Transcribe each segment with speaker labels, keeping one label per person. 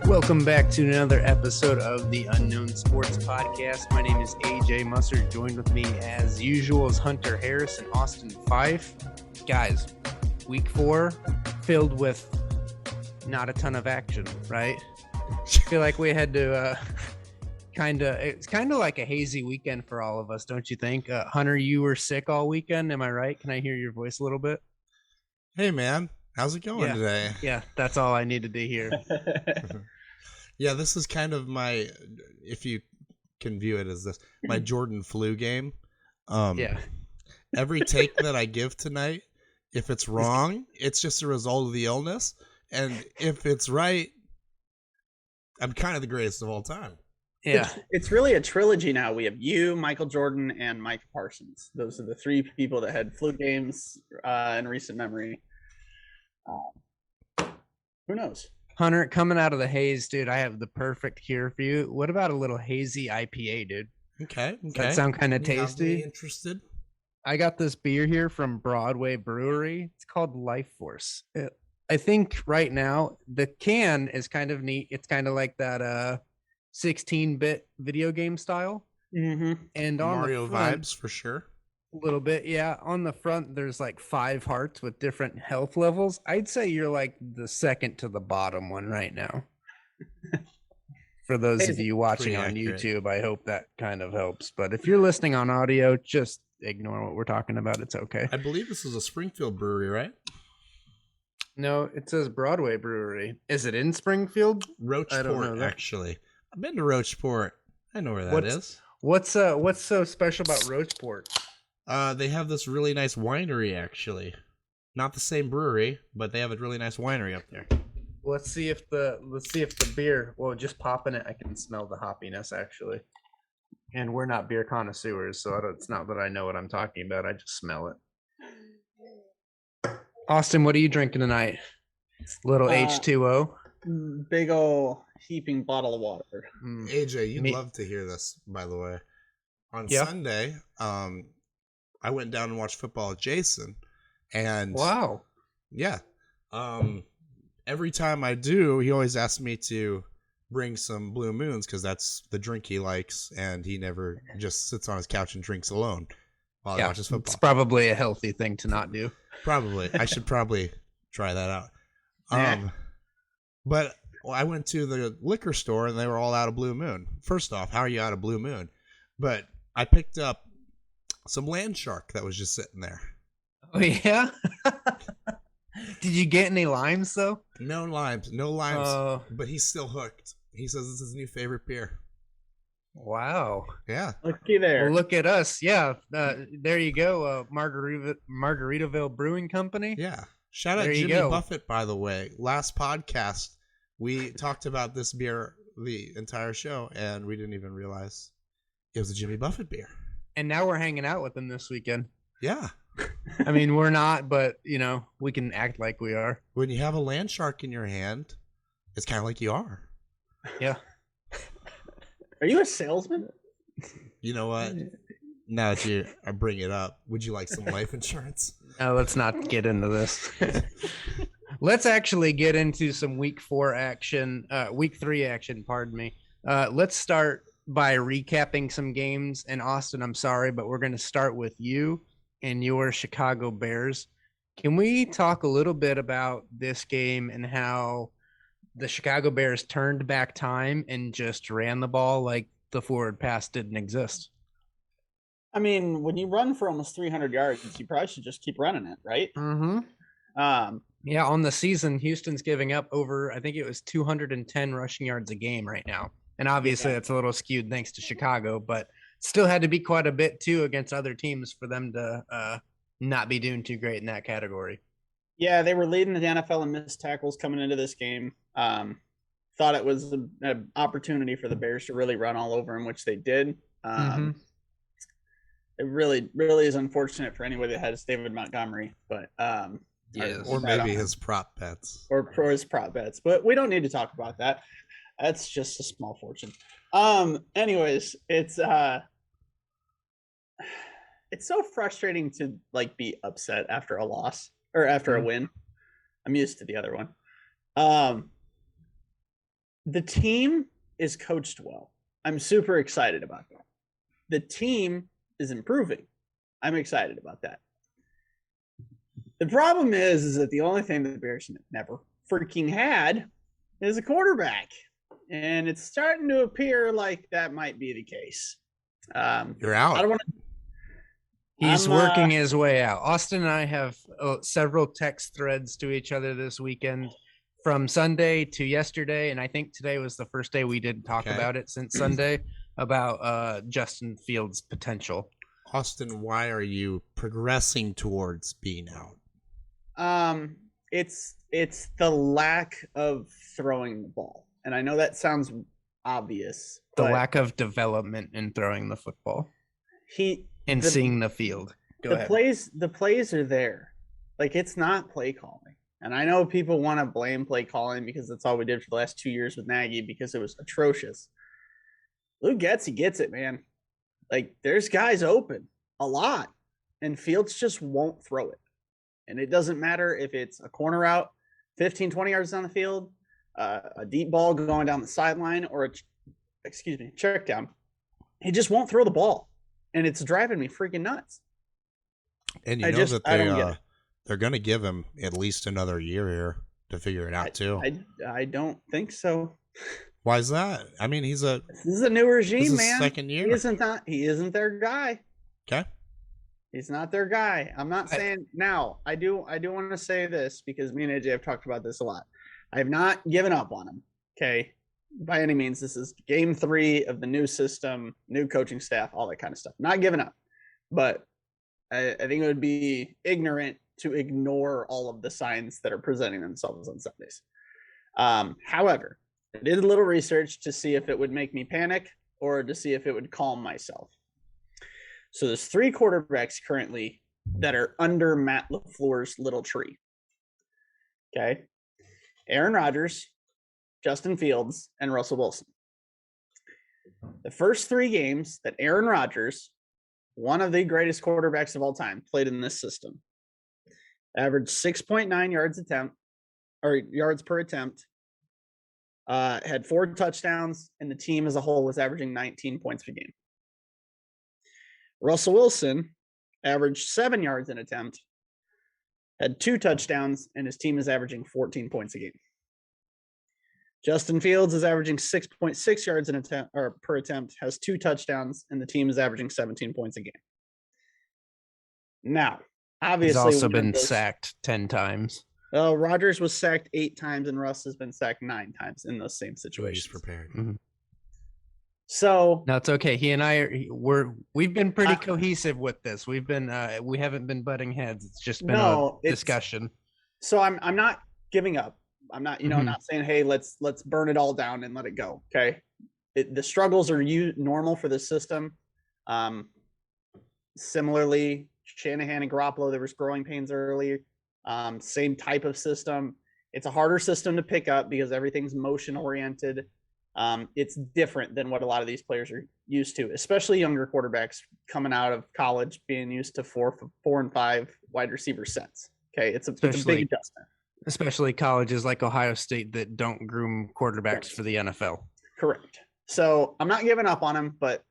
Speaker 1: Welcome back to another episode of the Unknown Sports Podcast. My name is AJ Musser. Joined with me as usual is Hunter Harris and Austin Fyffe. Guys, week 4 filled with not a ton of action, right? I feel like we had to it's kind of like a hazy weekend for all of us, don't you think? Hunter, you were sick all weekend. Am I right? Can I hear your voice a little bit?
Speaker 2: Hey, man. How's it going today?
Speaker 1: Yeah, that's all I needed to hear.
Speaker 2: Yeah, this is kind of my, if you can view it as this, my Jordan flu game.
Speaker 1: Yeah.
Speaker 2: Every take that I give tonight, if it's wrong, it's just a result of the illness. And if it's right, I'm kind of the greatest of all time.
Speaker 1: Yeah.
Speaker 3: It's really a trilogy now. We have you, Michael Jordan, and Mike Parsons. Those are the 3 people that had flu games in recent memory. Who knows?
Speaker 1: Hunter, coming out of the haze, dude, I have the perfect cure for you. What about a little hazy IPA, dude?
Speaker 2: Okay.
Speaker 1: Does that sound kind of tasty?
Speaker 2: Interested?
Speaker 1: I got this beer here from Broadway Brewery. It's called Life Force. I think right now the can is kind of neat. It's kind of like that 16-bit video game style.
Speaker 3: Mm-hmm.
Speaker 1: And on
Speaker 2: Mario
Speaker 1: the front,
Speaker 2: vibes for sure.
Speaker 1: a little bit, yeah. On the front, there's like 5 hearts with different health levels. I'd say you're like the second to the bottom one right now. For those of you watching on YouTube, I hope that kind of helps. But if you're listening on audio, just ignore what we're talking about. It's okay.
Speaker 2: I believe this is a Springfield brewery, right?
Speaker 1: No, it says Broadway Brewery. Is it in Springfield?
Speaker 2: Roachport, actually. I've been to Roachport. I know where that is.
Speaker 1: What's so special about Roachport?
Speaker 2: They have this really nice winery, actually. Not the same brewery, but they have a really nice winery up there.
Speaker 1: Let's see if the beer. Well, just popping it, I can smell the hoppiness actually. And we're not beer connoisseurs, so it's not that I know what I'm talking about. I just smell it. Austin, what are you drinking tonight? Little H2O.
Speaker 3: Big ol' heaping bottle of water.
Speaker 2: AJ, you'd love to hear this, by the way. On Sunday, I went down and watched football with Jason, and
Speaker 1: wow,
Speaker 2: yeah. Every time I do, he always asks me to bring some Blue Moons because that's the drink he likes, and he never just sits on his couch and drinks alone while he watches football.
Speaker 1: It's probably a healthy thing to not do.
Speaker 2: Probably, I should probably try that out. But I went to the liquor store and they were all out of Blue Moon. First off, how are you out of Blue Moon? But I picked up some land shark that was just sitting there.
Speaker 1: Oh yeah. Did you get any limes though?
Speaker 2: No limes. But he's still hooked. He says it's his new favorite beer.
Speaker 1: Wow.
Speaker 2: Yeah.
Speaker 3: Looky there.
Speaker 1: Well, look at us. Yeah. There you go. Margaritaville Brewing Company.
Speaker 2: Yeah. Shout out Jimmy Buffett, by the way. Last podcast, we talked about this beer the entire show, and we didn't even realize it was a Jimmy Buffett beer.
Speaker 1: And now we're hanging out with him this weekend.
Speaker 2: Yeah.
Speaker 1: I mean, we're not, but, we can act like we are.
Speaker 2: When you have a land shark in your hand, it's kind of like you are.
Speaker 1: Yeah.
Speaker 3: Are you a salesman?
Speaker 2: You know what? Now that I bring it up, would you like some life insurance?
Speaker 1: No, let's not get into this. Let's actually get into some week 3 action, pardon me. Let's start by recapping some games. And Austin, I'm sorry, but we're going to start with you and your Chicago Bears. Can we talk a little bit about this game and how the Chicago Bears turned back time and just ran the ball like the forward pass didn't exist?
Speaker 3: I mean, when you run for almost 300 yards, you probably should just keep running it, right?
Speaker 1: Mm-hmm. Yeah, on the season, Houston's giving up over, I think it was 210 rushing yards a game right now. And obviously that's a little skewed thanks to Chicago, but still had to be quite a bit too against other teams for them to not be doing too great in that category.
Speaker 3: Yeah, they were leading the NFL in missed tackles coming into this game. Thought it was an opportunity for the Bears to really run all over them, which they did. It really, really is unfortunate for anybody that has David Montgomery, but
Speaker 2: or maybe his prop bets,
Speaker 3: or his prop bets. But we don't need to talk about that. That's just a small fortune. Anyways, it's so frustrating to be upset after a loss or after a win. I'm used to the other one. The team is coached well. I'm super excited about that. The team is improving. I'm excited about that. The problem is that the only thing that the Bears never freaking had is a quarterback. And it's starting to appear like that might be the case.
Speaker 2: You're out.
Speaker 3: I don't want to.
Speaker 1: He's working his way out. Austin and I have several text threads to each other this weekend from Sunday to yesterday. And I think today was the first day we didn't talk about it since Sunday about Justin Fields' potential.
Speaker 2: Austin, why are you progressing towards being out?
Speaker 3: It's the lack of throwing the ball. And I know that sounds obvious.
Speaker 1: The lack of development in throwing the football. Seeing the field.
Speaker 3: The plays are there. Like, it's not play calling. And I know people want to blame play calling because that's all we did for the last 2 years with Nagy because it was atrocious. Luke Getsy gets it, man. Like, there's guys open a lot, and Fields just won't throw it. And it doesn't matter if it's a corner out, 15, 20 yards down the field, a deep ball going down the sideline, or check down. He just won't throw the ball. And it's driving me freaking nuts.
Speaker 2: And you know that they're going to give him at least another year here to figure it out too.
Speaker 3: I don't think so.
Speaker 2: Why is that? I mean, this
Speaker 3: is a new regime, man.
Speaker 2: Second year.
Speaker 3: He isn't their guy.
Speaker 2: Okay.
Speaker 3: He's not their guy. I'm not saying now. I do want to say this because me and AJ have talked about this a lot. I have not given up on him. Okay. By any means, this is game 3 of the new system, new coaching staff, all that kind of stuff. Not giving up, but I think it would be ignorant to ignore all of the signs that are presenting themselves on Sundays. However, I did a little research to see if it would make me panic or to see if it would calm myself. So there's 3 quarterbacks currently that are under Matt LaFleur's little tree. Okay. Aaron Rodgers, Justin Fields, and Russell Wilson. The first 3 games that Aaron Rodgers, one of the greatest quarterbacks of all time, played in this system, averaged 6.9 yards per attempt, had 4 touchdowns, and the team as a whole was averaging 19 points per game. Russell Wilson averaged 7 yards an attempt, had 2 touchdowns, and his team is averaging 14 points a game. Justin Fields is averaging 6.6 yards per attempt, has 2 touchdowns, and the team is averaging 17 points a game. Now, obviously,
Speaker 1: he's also been sacked 10 times.
Speaker 3: Rodgers was sacked 8 times, and Russ has been sacked 9 times in those same situations.
Speaker 2: He's prepared.
Speaker 1: Mm-hmm.
Speaker 3: So
Speaker 1: no, it's okay. He and I we've been pretty cohesive with this. We haven't been butting heads. It's just been a discussion.
Speaker 3: So I'm not giving up. I'm not, not saying, hey, let's burn it all down and let it go. Okay. The struggles are normal for the system. Similarly, Shanahan and Garoppolo, there was growing pains early. Same type of system. It's a harder system to pick up because everything's motion oriented. It's different than what a lot of these players are used to, especially younger quarterbacks coming out of college, being used to 4 and 5 wide receiver sets. Okay. It's a big adjustment.
Speaker 1: Especially colleges like Ohio State that don't groom quarterbacks for the NFL.
Speaker 3: Correct. So I'm not giving up on him, but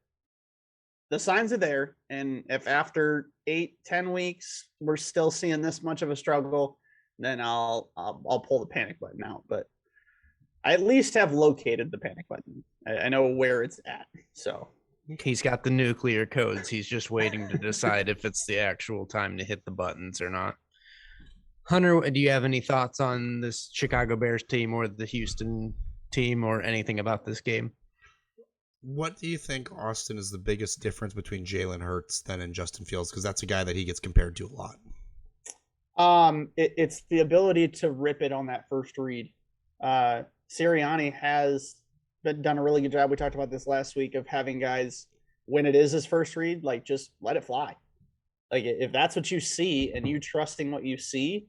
Speaker 3: the signs are there. And if after 8-10 weeks, we're still seeing this much of a struggle, then I'll pull the panic button out. But I at least have located the panic button. I know where it's at. So
Speaker 1: he's got the nuclear codes. He's just waiting to decide if it's the actual time to hit the buttons or not. Hunter, do you have any thoughts on this Chicago Bears team or the Houston team or anything about this game?
Speaker 2: What do you think, Austin, is the biggest difference between Jalen Hurts and Justin Fields? Because that's a guy that he gets compared to a lot.
Speaker 3: It's the ability to rip it on that first read. Sirianni has done a really good job. We talked about this last week of having guys, when it is his first read, like, just let it fly. Like, if that's what you see and you trusting what you see,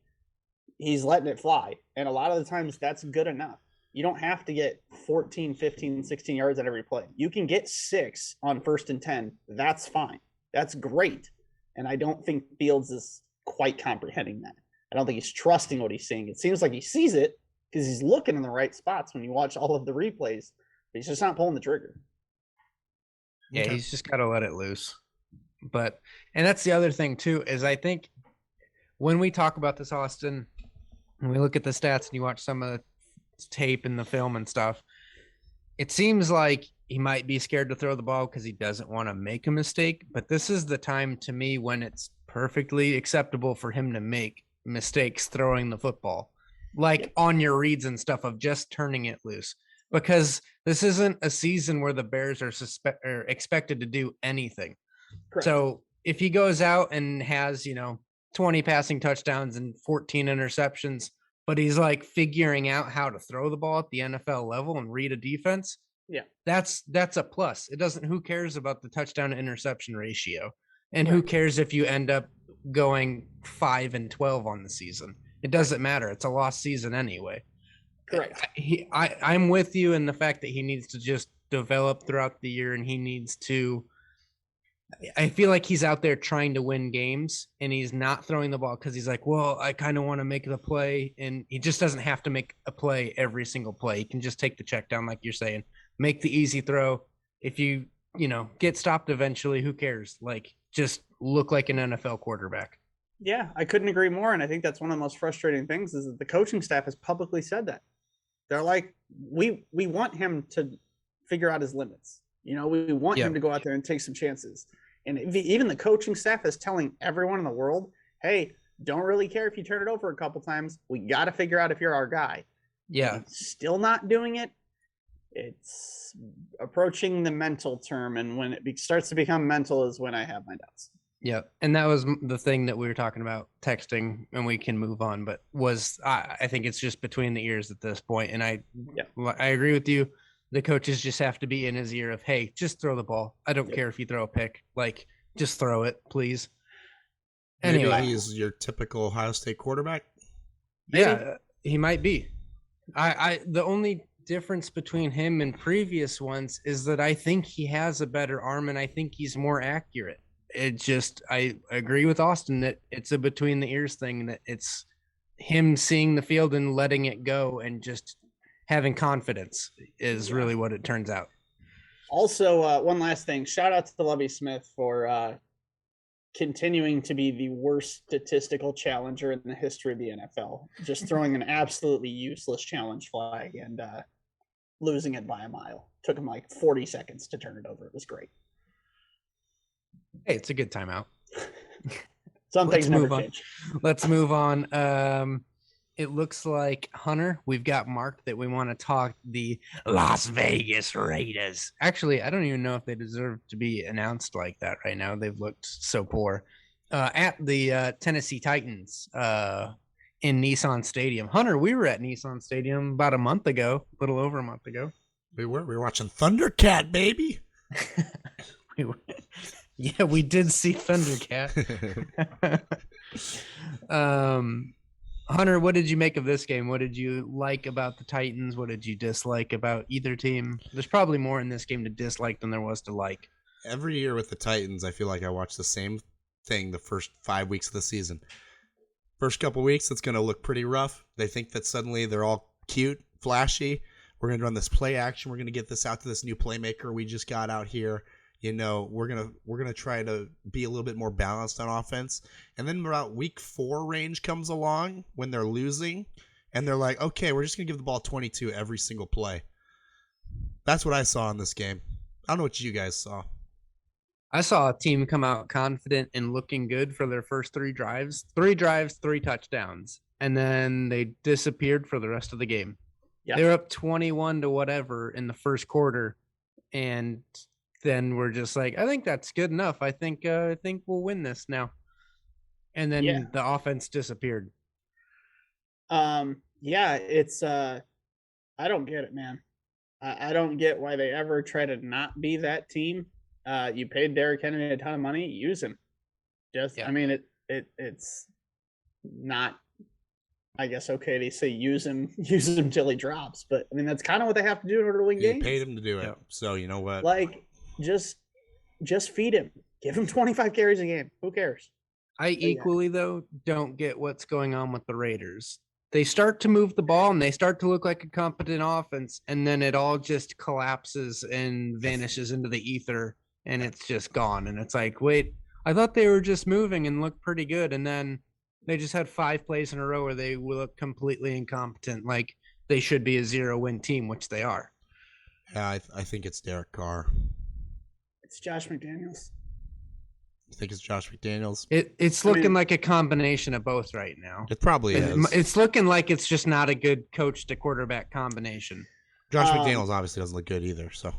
Speaker 3: he's letting it fly. And a lot of the times that's good enough. You don't have to get 14, 15, 16 yards at every play. You can get 6 on 1st and 10. That's fine. That's great. And I don't think Fields is quite comprehending that. I don't think he's trusting what he's seeing. It seems like he sees it, because he's looking in the right spots when you watch all of the replays. But he's just not pulling the trigger.
Speaker 1: Yeah, he's just got to let it loose. But, and that's the other thing too, is I think when we talk about this, Austin, and we look at the stats and you watch some of the tape and the film and stuff, it seems like he might be scared to throw the ball because he doesn't want to make a mistake. But this is the time to me when it's perfectly acceptable for him to make mistakes throwing the football, like on your reads and stuff of just turning it loose. Because this isn't a season where the Bears are expected to do anything. Correct. So if he goes out and has, 20 passing touchdowns and 14 interceptions, but he's like figuring out how to throw the ball at the NFL level and read a defense, that's a plus. It doesn't, who cares about the touchdown to interception ratio? And who cares if you end up going 5-12 on the season? It doesn't matter. It's a lost season anyway.
Speaker 3: Correct.
Speaker 1: I'm with you in the fact that he needs to just develop throughout the year, and he needs to, I feel like he's out there trying to win games and he's not throwing the ball because he's like, well, I kind of want to make the play, and he just doesn't have to make a play every single play. He can just take the check down, like you're saying, make the easy throw. If you get stopped eventually, who cares? Like, just look like an NFL quarterback.
Speaker 3: Yeah, I couldn't agree more. And I think that's one of the most frustrating things is that the coaching staff has publicly said that. They're like, we want him to figure out his limits. We want him to go out there and take some chances. And even the coaching staff is telling everyone in the world, hey, don't really care if you turn it over a couple times. We got to figure out if you're our guy.
Speaker 1: Yeah.
Speaker 3: Still not doing it. It's approaching the mental term. And when it starts to become mental is when I have my doubts.
Speaker 1: Yeah. And that was the thing that we were talking about texting, and we can move on, but I think it's just between the ears at this point. And I agree with you. The coaches just have to be in his ear of, hey, just throw the ball. I don't care if you throw a pick. Like, just throw it, please.
Speaker 2: Anyway, maybe he's your typical Ohio State quarterback.
Speaker 1: Yeah, he might be. The only difference between him and previous ones is that I think he has a better arm, and I think he's more accurate. I agree with Austin that it's a between the ears thing, that it's him seeing the field and letting it go and just having confidence is really what it turns out.
Speaker 3: Also, one last thing. Shout out to Lovie Smith for continuing to be the worst statistical challenger in the history of the NFL. Just throwing an absolutely useless challenge flag and losing it by a mile. Took him like 40 seconds to turn it over. It was great.
Speaker 1: Hey, it's a good timeout.
Speaker 3: Some things never change.
Speaker 1: Let's move on. It looks like, Hunter, we've got marked that we want to talk the Las Vegas Raiders. Actually, I don't even know if they deserve to be announced like that right now. They've looked so poor. At the Tennessee Titans in Nissan Stadium. Hunter, we were at Nissan Stadium about a month ago, a little over a month ago.
Speaker 2: We were watching Thundercat, baby.
Speaker 1: Yeah, we did see Thundercat. Hunter, what did you make of this game? What did you like about the Titans? What did you dislike about either team? There's probably more in this game to dislike than there was to like.
Speaker 2: Every year with the Titans, I feel like I watch the same thing the first 5 weeks of the season. First couple weeks, it's going to look pretty rough. They think that suddenly they're all cute, flashy. We're going to run this play action. We're going to get this out to this new playmaker we just got out here. We're gonna try to be a little bit more balanced on offense. And then about week 4 range comes along when they're losing, and they're like, okay, we're just gonna give the ball 22 every single play. That's what I saw in this game. I don't know what you guys saw.
Speaker 1: I saw a team come out confident and looking good for their first 3 drives. 3 drives, 3 touchdowns, and then they disappeared for the rest of the game. Yep. They were up 21 to whatever in the first quarter, and then we're just like, I think that's good enough. I think we'll win this now. And then the offense disappeared.
Speaker 3: It's I don't get it, man. I don't get why they ever try to not be that team. You paid Derrick Henry a ton of money, use him. I mean, it's not, I guess, okay to say use him till he drops, but I mean that's kind of what they have to do in order to win games.
Speaker 2: You paid him to do it, so you know what?
Speaker 3: Like, just feed him. Give him 25 carries a game. Who cares?
Speaker 1: I equally, though, don't get what's going on with the Raiders. they start to move the ball and they start to look like a competent offense, and then it all just collapses and vanishes into the ether, and it's just gone. And it's like, wait, I thought they were just moving and looked pretty good, and then they just had 5 plays in a row where they look completely incompetent, like they should be a 0-win team, which they are.
Speaker 2: Yeah, I think it's Derek Carr.
Speaker 3: It's Josh McDaniels.
Speaker 2: You think it's Josh McDaniels?
Speaker 1: It's looking like a combination of both right now.
Speaker 2: It probably is.
Speaker 1: It's looking like it's just not a good coach to quarterback combination.
Speaker 2: Josh McDaniels obviously doesn't look good either. So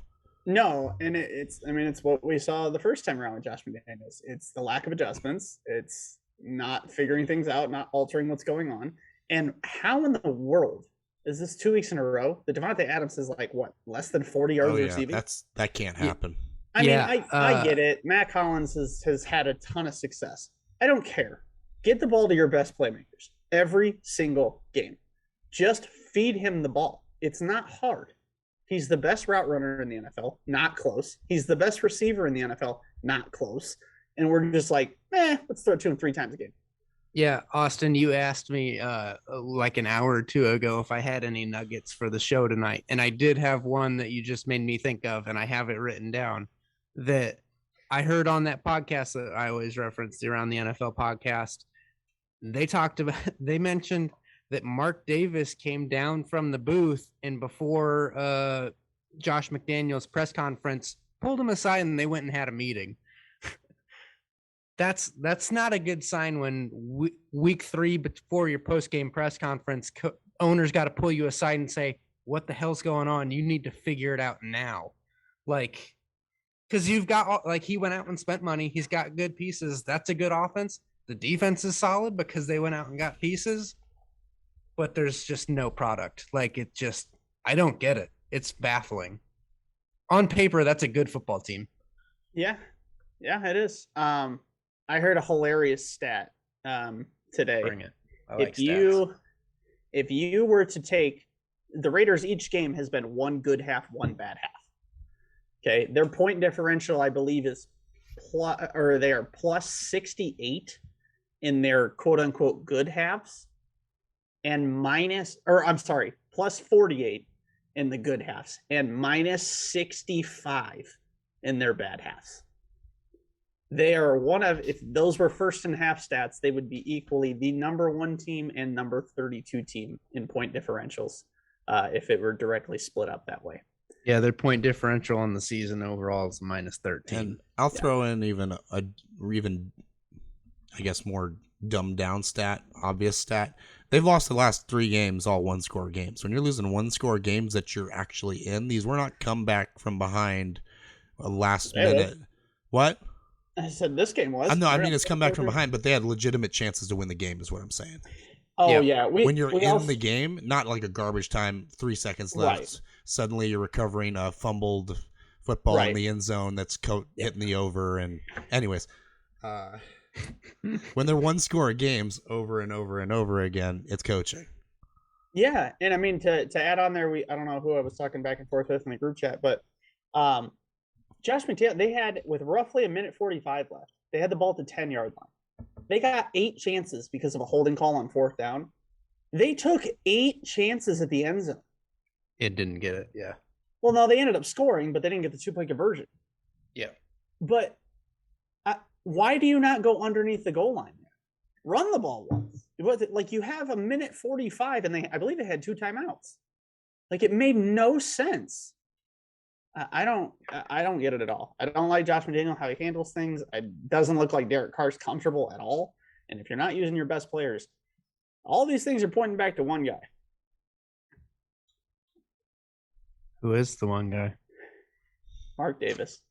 Speaker 3: no, and it's what we saw the first time around with Josh McDaniels. It's the lack of adjustments. It's not figuring things out, not altering what's going on. And how in the world is this 2 weeks in a row? The Devontae Adams is like what, less than 40 yards receiving?
Speaker 2: That can't happen.
Speaker 3: I mean, I get it. Matt Collins has had a ton of success. I don't care. Get the ball to your best playmakers every single game. Just feed him the ball. It's not hard. He's the best route runner in the NFL, not close. He's the best receiver in the NFL, not close. And we're just like, let's throw it to him 3 times a game.
Speaker 1: Yeah, Austin, you asked me like an hour or 2 ago if I had any nuggets for the show tonight. And I did have one that you just made me think of, and I have it written down, that I heard on that podcast that I always reference, the Around the NFL podcast. They mentioned that Mark Davis came down from the booth, and before Josh McDaniels' press conference, pulled him aside and they went and had a meeting. That's not a good sign when week 3 before your post-game press conference, owners got to pull you aside and say, what the hell's going on? You need to figure it out now. Like, because you've got, like, he went out and spent money. He's got good pieces. That's a good offense. The defense is solid because they went out and got pieces, but there's just no product. Like, I don't get it. It's baffling. On paper, that's a good football team.
Speaker 3: Yeah, it is. I heard a hilarious stat today.
Speaker 1: Bring it. I like stats.
Speaker 3: If you were to take the Raiders, each game has been 1 good half, 1 bad half. Okay, their point differential, I believe, is they are plus 68 in their quote unquote good halves, and plus 48 in the good halves, and minus 65 in their bad halves. They are if those were first and half stats, they would be equally the number 1 team and number 32 team in point differentials if it were directly split up that way.
Speaker 1: Yeah, their point differential on the season overall is minus 13.
Speaker 2: And I'll throw in even I guess more dumbed down obvious stat. They've lost the last 3 games, all 1-score games. When you're losing 1-score games that you're actually in, these were not come back from behind a last minute. What?
Speaker 3: I said this game was.
Speaker 2: No, I mean it's come back from behind, but they had legitimate chances to win the game, is what I'm saying.
Speaker 3: Oh yeah.
Speaker 2: When you're in the game, not like a garbage time, 3 seconds left. Right. Suddenly you're recovering a fumbled football in the end zone that's hitting the over. And anyways, when they're 1-score games over and over and over again, it's coaching.
Speaker 3: Yeah, and I mean to add on there, I don't know who I was talking back and forth with in the group chat, but Josh McDaniels, they had, with roughly 1:45 left, they had the ball at the 10-yard line. They got 8 chances because of a holding call on 4th down. They took 8 chances at the end zone.
Speaker 1: It didn't get it, yeah.
Speaker 3: Well, no, they ended up scoring, but they didn't get the 2-point conversion.
Speaker 1: Yeah.
Speaker 3: But why do you not go underneath the goal line there? Run the ball once. It was like you have 1:45, and I believe they had 2 timeouts. Like, it made no sense. I don't get it at all. I don't like Josh McDaniels, how he handles things. It doesn't look like Derek Carr's comfortable at all. And if you're not using your best players, all these things are pointing back to one guy.
Speaker 1: Who is the one guy?
Speaker 3: Mark Davis.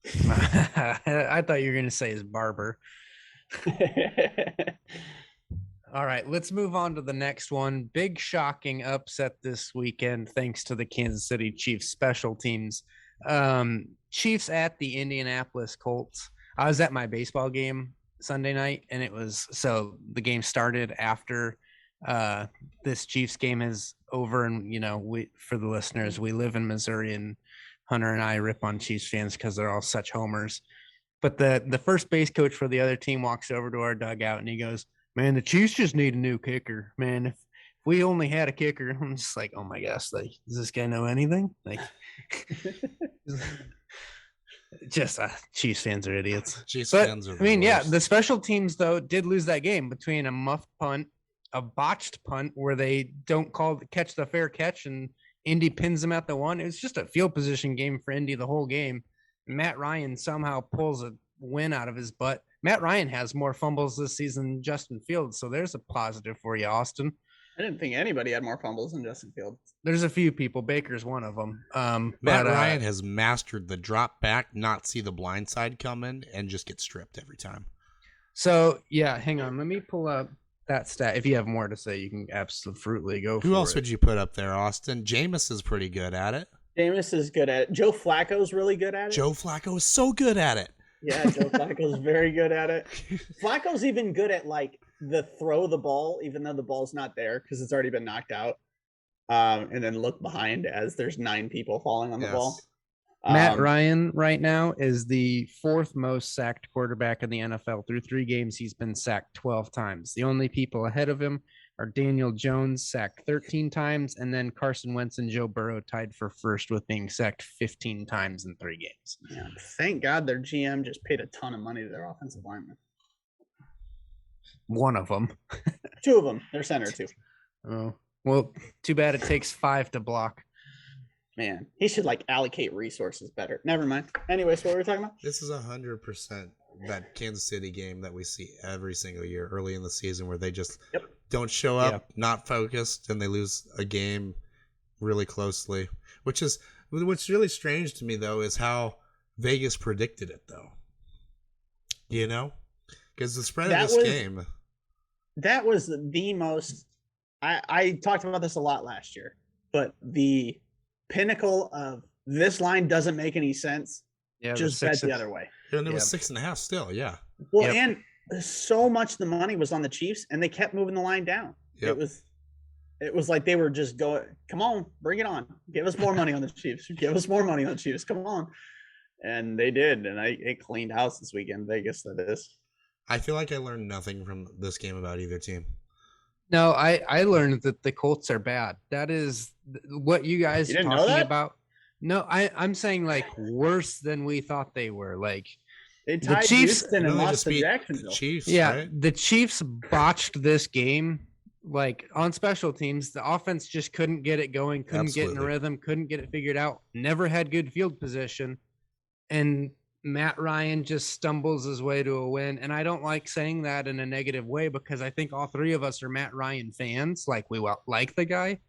Speaker 1: I thought you were going to say his barber. All right, let's move on to the next one. Big shocking upset this weekend thanks to the Kansas City Chiefs special teams. Chiefs at the Indianapolis Colts. I was at my baseball game Sunday night, and the game started after this Chiefs game is over. And, for the listeners, we live in Missouri, and Hunter and I rip on Chiefs fans because they're all such homers. But the first base coach for the other team walks over to our dugout, and he goes, "Man, the Chiefs just need a new kicker. Man, if we only had a kicker. I'm just like, oh my gosh, like, does this guy know anything? Like, just Chiefs fans are idiots.
Speaker 2: Fans are the worst.
Speaker 1: The special teams though did lose that game between a muffed punt, a botched punt where they don't catch the fair catch, and Indy pins them at the one. It was just a field position game for Indy the whole game. Matt Ryan somehow pulls a win out of his butt. Matt Ryan has more fumbles this season than Justin Fields, so there's a positive for you, Austin.
Speaker 3: I didn't think anybody had more fumbles than Justin Fields.
Speaker 1: There's a few people. Baker's one of them.
Speaker 2: Matt Ryan has mastered the drop back, not see the blind side coming, and just get stripped every time.
Speaker 1: So, yeah, hang on. Let me pull up that stat. If you have more to say, you can absolutely go for it.
Speaker 2: Who else would you put up there, Austin? Jameis is pretty good at it.
Speaker 3: Jameis is good at it. Joe Flacco's really good at it.
Speaker 2: Joe Flacco is so good at it.
Speaker 3: Yeah, Joe Flacco's very good at it. Flacco's even good at, like, the throw the ball, even though the ball's not there because it's already been knocked out. And then look behind as there's 9 people falling on the ball.
Speaker 1: Matt Ryan right now is the 4th most sacked quarterback in the NFL. Through 3 games, he's been sacked 12 times. The only people ahead of him are Daniel Jones, sacked 13 times, and then Carson Wentz and Joe Burrow tied for first with being sacked 15 times in 3 games.
Speaker 3: Yeah, thank God their GM just paid a ton of money to their offensive linemen.
Speaker 1: One of them.
Speaker 3: 2 of them. Their center, too.
Speaker 1: Oh, well, too bad it takes 5 to block.
Speaker 3: Man, he should, like, allocate resources better. Never mind. Anyways, what were we talking about?
Speaker 2: This is 100% that Kansas City game that we see every single year early in the season where they just don't show up, not focused, and they lose a game really closely. What's really strange to me, though, is how Vegas predicted it, though. You know? Because the spread of this game.
Speaker 3: That was the most. I talked about this a lot last year, but the pinnacle of this line doesn't make any sense. Yeah, just bet the other way.
Speaker 2: And it was 6.5 still, yeah.
Speaker 3: Well, and so much the money was on the Chiefs, and they kept moving the line down. Yep. It was like they were just going, come on, bring it on. Give us more money on the Chiefs. Give us more money on the Chiefs. Come on. And they did, and it cleaned house this weekend. Vegas, that is.
Speaker 2: I feel like I learned nothing from this game about either team.
Speaker 1: No, I learned that the Colts are bad. That is what you guys are talking about. No, I'm saying, like, worse than we thought they were. Like,
Speaker 3: they tied the Chiefs and lost to Jacksonville.
Speaker 2: Chiefs,
Speaker 1: yeah,
Speaker 2: right?
Speaker 1: The Chiefs botched this game. Like, on special teams, the offense just couldn't get it going, couldn't get in a rhythm, couldn't get it figured out, never had good field position. And Matt Ryan just stumbles his way to a win. And I don't like saying that in a negative way because I think all 3 of us are Matt Ryan fans. Like, we like the guy.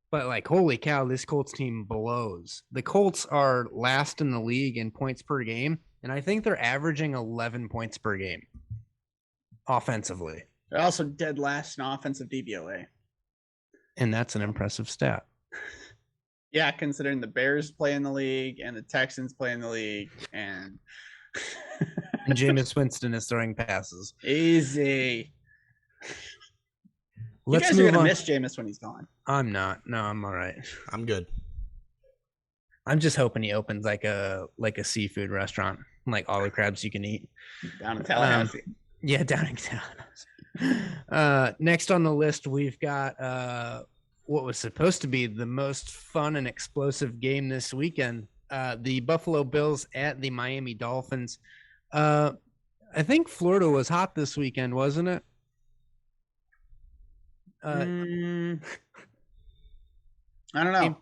Speaker 1: But, like, holy cow, this Colts team blows. The Colts are last in the league in points per game, and I think they're averaging 11 points per game offensively.
Speaker 3: They're also dead last in offensive DVOA.
Speaker 1: And that's an impressive stat.
Speaker 3: Yeah, considering the Bears play in the league and the Texans play in the league. And
Speaker 1: Jameis Winston is throwing passes.
Speaker 3: Easy. You guys are going to miss Jameis when he's gone.
Speaker 1: I'm not. No, I'm all right.
Speaker 2: I'm good.
Speaker 1: I'm just hoping he opens like a seafood restaurant, like all the crabs you can eat.
Speaker 3: Down in Tallahassee.
Speaker 1: Yeah, down in Tallahassee. Next on the list, we've got what was supposed to be the most fun and explosive game this weekend. The Buffalo Bills at the Miami Dolphins. I think Florida was hot this weekend, wasn't it?
Speaker 3: I don't know.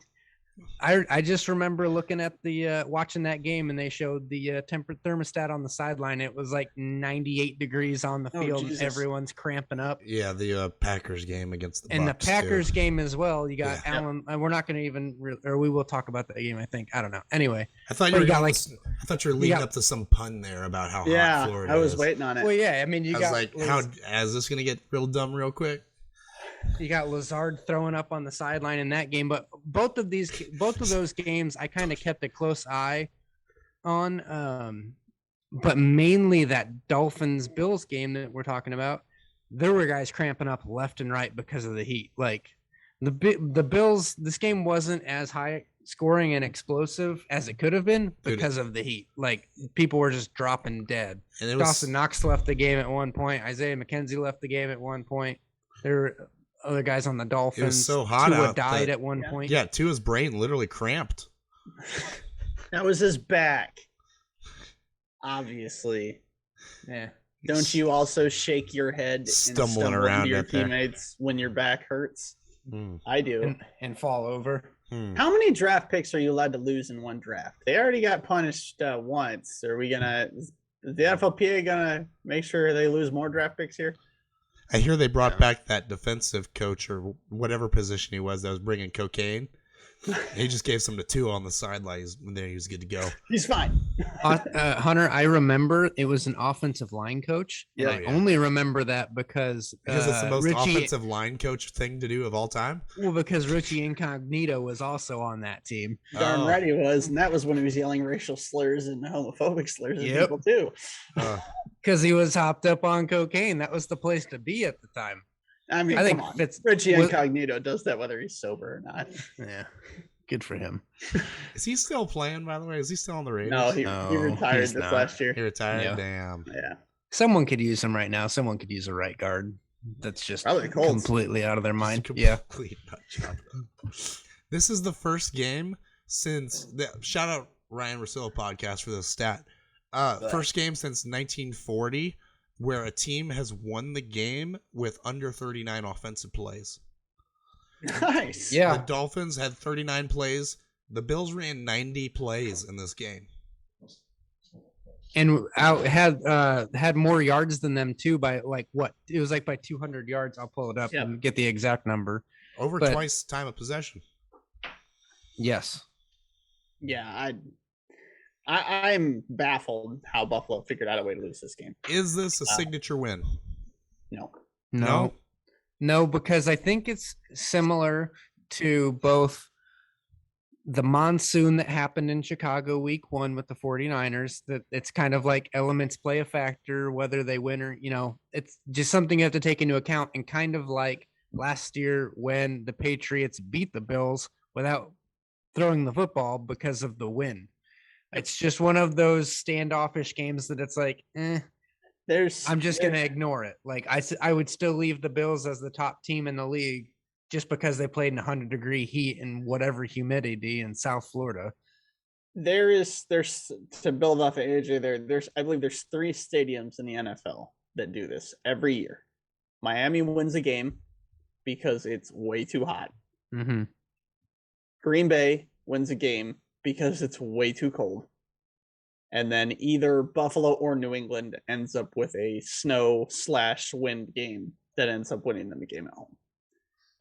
Speaker 1: I just remember looking at the watching that game, and they showed the thermostat on the sideline. It was like 98 degrees on the field. And everyone's cramping up.
Speaker 2: Yeah, the Packers game against the Bucs,
Speaker 1: the Packers game as well. You got Allen. We're not going to even, or we will talk about that game. I think. I don't know. Anyway,
Speaker 2: I thought you were leading up to some pun there about how hot Florida is.
Speaker 3: I was waiting on it.
Speaker 1: Well, yeah. I mean,
Speaker 2: I was like, how is this going to get real dumb real quick?
Speaker 1: You got Lazard throwing up on the sideline in that game, but both of those games I kind of kept a close eye on. But mainly that Dolphins-Bills game that we're talking about, there were guys cramping up left and right because of the heat. Like the Bills, this game wasn't as high scoring and explosive as it could have been because of the heat. Like people were just dropping dead. And Dawson Knox left the game at one point. Isaiah McKenzie left the game at one point. other guys on the Dolphins.
Speaker 2: It was so hot
Speaker 1: Tua
Speaker 2: out
Speaker 1: died
Speaker 2: that-
Speaker 1: at one point.
Speaker 2: Yeah, Tua's brain literally cramped.
Speaker 3: That was his back. Obviously.
Speaker 1: Yeah.
Speaker 3: Don't you also shake your head and
Speaker 2: Stumbling
Speaker 3: stumble
Speaker 2: around
Speaker 3: into your
Speaker 2: out there.
Speaker 3: teammates when your back hurts?
Speaker 2: Mm.
Speaker 3: I do.
Speaker 1: And fall over.
Speaker 3: How many draft picks are you allowed to lose in one draft? They already got punished once. Are we is the NFLPA gonna make sure they lose more draft picks here?
Speaker 2: I hear they brought back that defensive coach or whatever position he was that was bringing cocaine. He just gave some to Tua on the sidelines when he was good to go.
Speaker 3: He's fine.
Speaker 1: Hunter, I remember it was an offensive line coach.
Speaker 2: Yeah,
Speaker 1: And I only remember that because
Speaker 2: it's the most
Speaker 1: Richie,
Speaker 2: offensive line coach thing to do of all time.
Speaker 1: Well, because Richie Incognito was also on that team.
Speaker 3: Darn right he was, and that was when he was yelling racial slurs and homophobic slurs at people too.
Speaker 1: Because he was hopped up on cocaine. That was the place to be at the time.
Speaker 3: I mean,
Speaker 1: I think
Speaker 3: come on.
Speaker 1: Fitz
Speaker 3: Richie Incognito does that whether he's sober or not.
Speaker 1: Yeah, good for him.
Speaker 2: Is he still playing, by the way? Is he still on the Raiders?
Speaker 3: No, he retired this last year.
Speaker 2: He retired?
Speaker 1: Yeah.
Speaker 2: Damn.
Speaker 3: Yeah.
Speaker 1: Someone could use him right now. Someone could use a right guard. That's just
Speaker 3: Probably Colts.
Speaker 1: completely out of their mind.
Speaker 2: Complete nut job. This is the first game since shout out Ryan Rosillo podcast for this stat. First game since 1940 where a team has won the game with under 39 offensive plays.
Speaker 3: Nice.
Speaker 1: Yeah.
Speaker 2: The Dolphins had 39 plays. The Bills ran 90 plays in this game.
Speaker 1: And had more yards than them too by like what? It was like by 200 yards. I'll pull it up and get the exact number.
Speaker 2: Over twice time of possession.
Speaker 1: Yes.
Speaker 3: Yeah, I'm baffled how Buffalo figured out a way to lose this game.
Speaker 2: Is this a signature win?
Speaker 1: No, because I think it's similar to both the monsoon that happened in Chicago week 1 with the 49ers, that it's kind of like elements play a factor, whether they win or, it's just something you have to take into account, and kind of like last year when the Patriots beat the Bills without throwing the football because of the wind. It's just one of those standoffish games that it's like, I'm just going to ignore it. Like I would still leave the Bills as the top team in the league just because they played in 100-degree heat and whatever humidity in South Florida.
Speaker 3: There's to build off of AJ I believe there's 3 stadiums in the NFL that do this every year. Miami wins a game because it's way too hot.
Speaker 1: Mm-hmm.
Speaker 3: Green Bay wins a game because it's way too cold. And then either Buffalo or New England ends up with a snow/wind game that ends up winning them a game at home.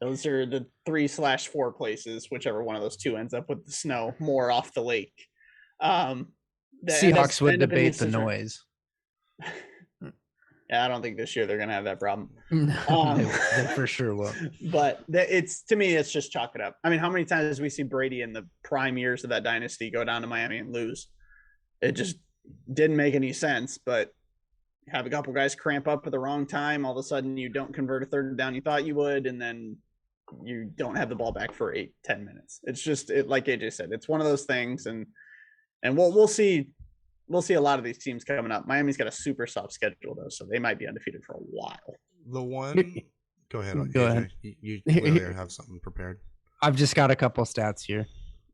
Speaker 3: Those are the 3/4 places, whichever one of those 2 ends up with the snow more off the lake.
Speaker 1: Seahawks would debate the noise.
Speaker 3: Yeah, I don't think this year they're going to have that problem.
Speaker 1: They for sure will.
Speaker 3: But to me, it's just chalk it up. I mean, how many times do we see Brady in the prime years of that dynasty go down to Miami and lose? It just didn't make any sense, but have a couple guys cramp up at the wrong time. All of a sudden you don't convert a third down you thought you would, and then you don't have the ball back for 8-10 minutes. It's just like AJ said, it's one of those things, and we'll see a lot of these teams coming up. Miami's got a super soft schedule though, so they might be undefeated for a while.
Speaker 2: Go ahead.
Speaker 1: Go ahead.
Speaker 2: You clearly have something prepared.
Speaker 1: I've just got a couple stats here.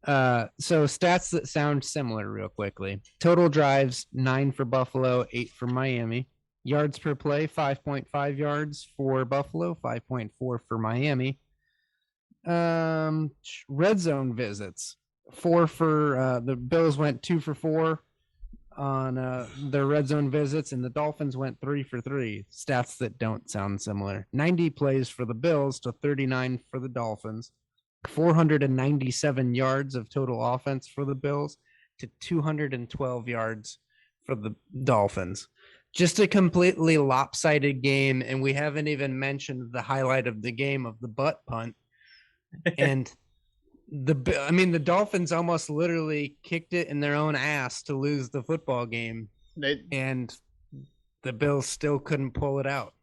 Speaker 1: So stats that sound similar real quickly. Total drives, 9 for Buffalo, 8 for Miami. Yards per play, 5.5 yards for Buffalo, 5.4 for Miami. Red zone visits, 4 for the Bills went 2 for 4 on their red zone visits, and the Dolphins went 3 for 3. Stats that don't sound similar. 90 plays for the Bills to 39 for the Dolphins. 497 yards of total offense for the Bills to 212 yards for the Dolphins. Just a completely lopsided game, and we haven't even mentioned the highlight of the game of the butt punt. And the Dolphins almost literally kicked it in their own ass to lose the football game, and the Bills still couldn't pull it out.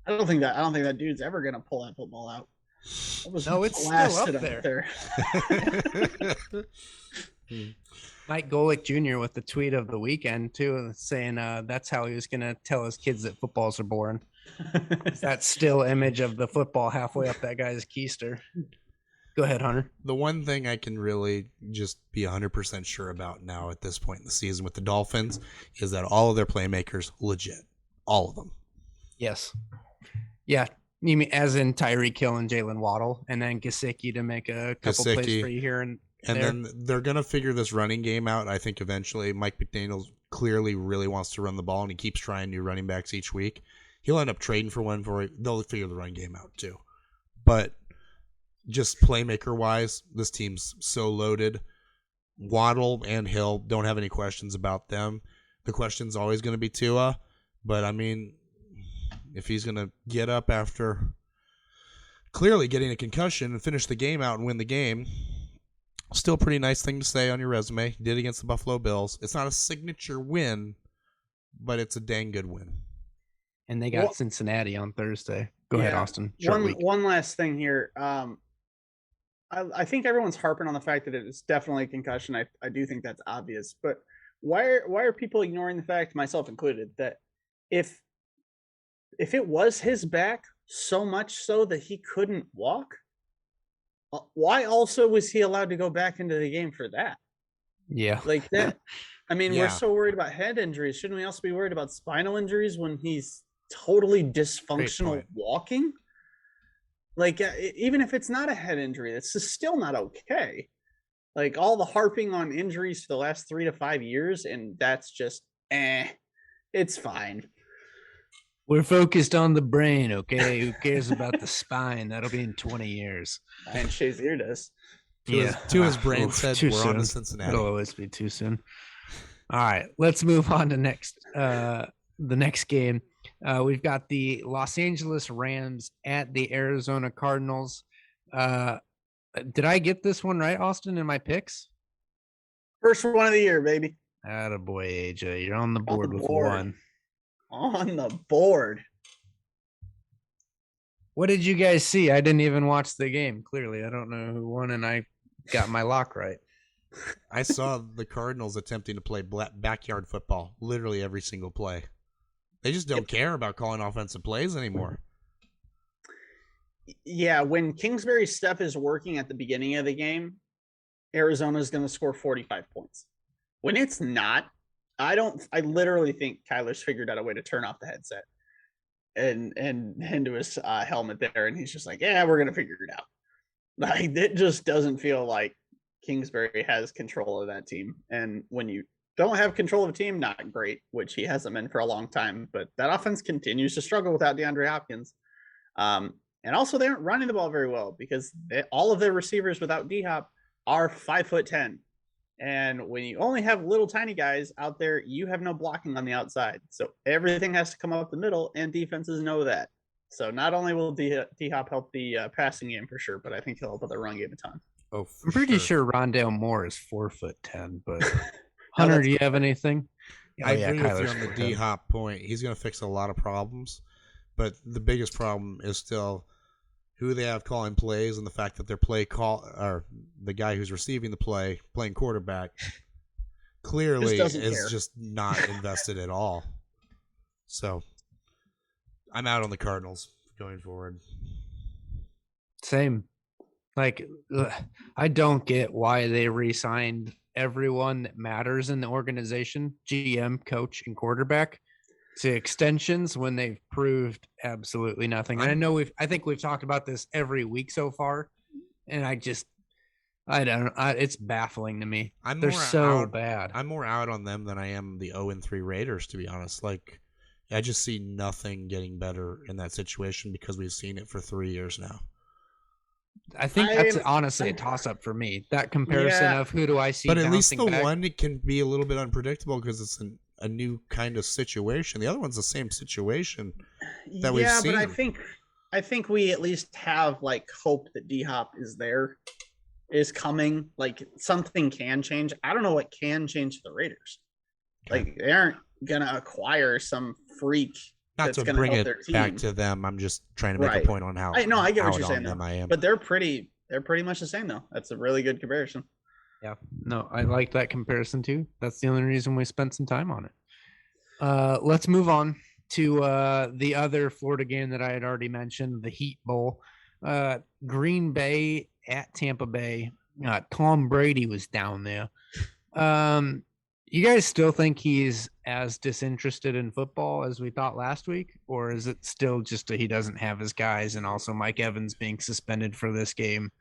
Speaker 3: I don't think that dude's ever gonna pull that football out.
Speaker 1: No, it's still up there. Mike Golick Jr. with the tweet of the weekend too, saying that's how he was going to tell his kids that footballs are boring. That still image of the football halfway up that guy's keister. Go ahead, Hunter.
Speaker 2: The one thing I can really just be 100% sure about now at this point in the season with the Dolphins is that all of their playmakers legit. All of them.
Speaker 1: Yes. Yeah. You mean as in Tyreek Hill and Jalen Waddle, and then Gesicki to make a couple plays for you here and there.
Speaker 2: Then they're going to figure this running game out. I think eventually Mike McDaniels clearly really wants to run the ball, and he keeps trying new running backs each week. He'll end up trading for one for it. They'll figure the run game out too. But just playmaker-wise, this team's so loaded. Waddle and Hill, don't have any questions about them. The question's always going to be Tua. But, I mean, if he's going to get up after clearly getting a concussion and finish the game out and win the game, still a pretty nice thing to say on your resume. You did against the Buffalo Bills. It's not a signature win, but it's a dang good win.
Speaker 1: And they got Cincinnati on Thursday. Go ahead, Austin.
Speaker 3: One last thing here. I think everyone's harping on the fact that it's definitely a concussion. I do think that's obvious. But why are people ignoring the fact, myself included, that if it was his back so much so that he couldn't walk, why also was he allowed to go back into the game for that?
Speaker 1: Yeah.
Speaker 3: Like that. I mean, we're so worried about head injuries. Shouldn't we also be worried about spinal injuries when he's totally dysfunctional walking? Like, even if it's not a head injury, it's still not okay. Like, all the harping on injuries for the last 3 to 5 years, and that's just, it's fine.
Speaker 1: We're focused on the brain, okay? Who cares about the spine? That'll be in 20 years.
Speaker 3: And Shazier does.
Speaker 2: To his brain said we're on to Cincinnati.
Speaker 1: It'll always be too soon. All right, let's move on to the next game. We've got the Los Angeles Rams at the Arizona Cardinals. Did I get this one right, Austin, in my picks?
Speaker 3: First one of the year, baby.
Speaker 1: Attaboy, AJ. You're on the board with one.
Speaker 3: On the board.
Speaker 1: What did you guys see? I didn't even watch the game. Clearly, I don't know who won, and I got my lock right.
Speaker 2: I saw the Cardinals attempting to play backyard football literally every single play. They just don't care about calling offensive plays anymore.
Speaker 3: Yeah, when Kingsbury's stuff is working at the beginning of the game, Arizona's going to score 45 points. When it's not, I literally think Kyler's figured out a way to turn off the headset and into his helmet there, and he's just like, yeah, we're going to figure it out. Like, it just doesn't feel like Kingsbury has control of that team. And when you don't have control of a team, not great, which he hasn't been for a long time, but that offense continues to struggle without DeAndre Hopkins. And also they aren't running the ball very well because all of their receivers without D-Hop are 5'10". And when you only have little tiny guys out there, you have no blocking on the outside. So everything has to come up the middle, and defenses know that. So not only will D-Hop help the passing game for sure, but I think he'll help with the run game a ton.
Speaker 2: Oh,
Speaker 1: I'm pretty sure Rondale Moore is 4'10", but Hunter, do you have anything?
Speaker 2: I agree with you on the D-Hop point. He's going to fix a lot of problems, but the biggest problem is still who they have calling plays and the fact that their or the guy who's receiving the play, playing quarterback, clearly is just not invested at all. So I'm out on the Cardinals going forward.
Speaker 1: Same. Like, I don't get why they re-signed everyone that matters in the organization, GM, coach, and quarterback, to extensions when they've proved absolutely nothing. And I think we've talked about this every week so far, and it's baffling to me. They're so bad.
Speaker 2: I'm more out on them than I am the 0-3 Raiders, to be honest. Like, I just see nothing getting better in that situation because we've seen it for 3 years now.
Speaker 1: I think that's honestly a toss-up for me. That comparison of who do I see,
Speaker 2: but at least the
Speaker 1: back.
Speaker 2: one, it can be a little bit unpredictable because it's a new kind of situation. The other one's the same situation that we've seen.
Speaker 3: Yeah, but I think we at least have like hope that D-Hop is coming. Like, something can change. I don't know what can change for the Raiders. Like, they aren't gonna acquire some freak.
Speaker 2: Not to bring it back to them. I'm just trying to make a point on how.
Speaker 3: I get what you're saying.
Speaker 2: I am.
Speaker 3: But they're pretty much the same though. That's a really good comparison.
Speaker 1: Yeah. No, I like that comparison too. That's the only reason we spent some time on it. Let's move on to the other Florida game that I had already mentioned, the Heat Bowl. Green Bay at Tampa Bay. Tom Brady was down there. You guys still think he's as disinterested in football as we thought last week? Or is it still just he doesn't have his guys, and also Mike Evans being suspended for this game?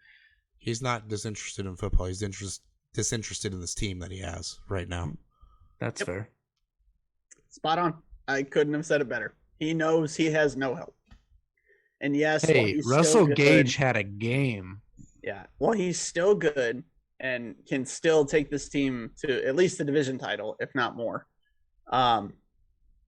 Speaker 2: He's not disinterested in football. He's disinterested in this team that he has right now.
Speaker 1: That's fair.
Speaker 3: Spot on. I couldn't have said it better. He knows he has no help. And yes,
Speaker 1: hey, Russell Gage had a game.
Speaker 3: Yeah. Well, he's still good and can still take this team to at least the division title, if not more.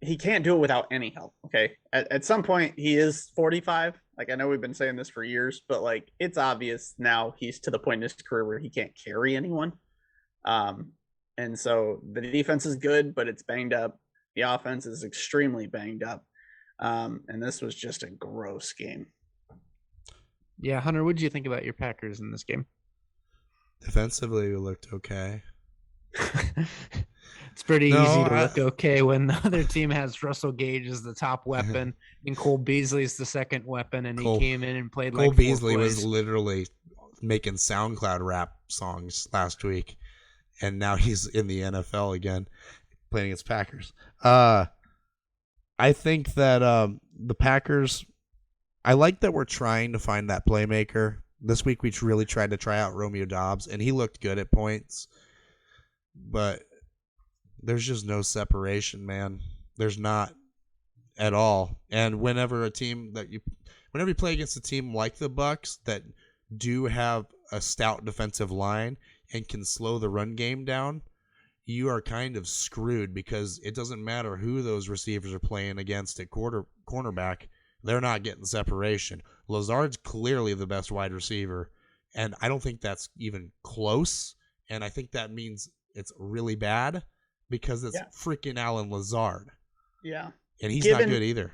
Speaker 3: He can't do it without any help. Okay. At some point, he is 45. Like, I know we've been saying this for years, but like, it's obvious now he's to the point in his career where he can't carry anyone. And so the defense is good, but it's banged up. The offense is extremely banged up. And this was just a gross game.
Speaker 1: Yeah, Hunter, what did you think about your Packers in this game?
Speaker 2: Defensively, we looked okay.
Speaker 1: It's pretty easy to look okay when the other team has Russell Gage as the top weapon and Cole Beasley's the second weapon, and he came in and played like
Speaker 2: Cole Beasley was literally making SoundCloud rap songs last week, and now he's in the NFL again playing against Packers. I think that the Packers, I like that we're trying to find that playmaker. This week we really tried to try out Romeo Doubs, and he looked good at points. But there's just no separation, man. There's not at all. And whenever you play against a team like the Bucs that do have a stout defensive line and can slow the run game down, you are kind of screwed because it doesn't matter who those receivers are playing against at cornerback. They're not getting separation. Lazard's clearly the best wide receiver, and I don't think that's even close. And I think that means it's really bad because it's freaking Alan Lazard.
Speaker 3: Yeah.
Speaker 2: And he's not good either.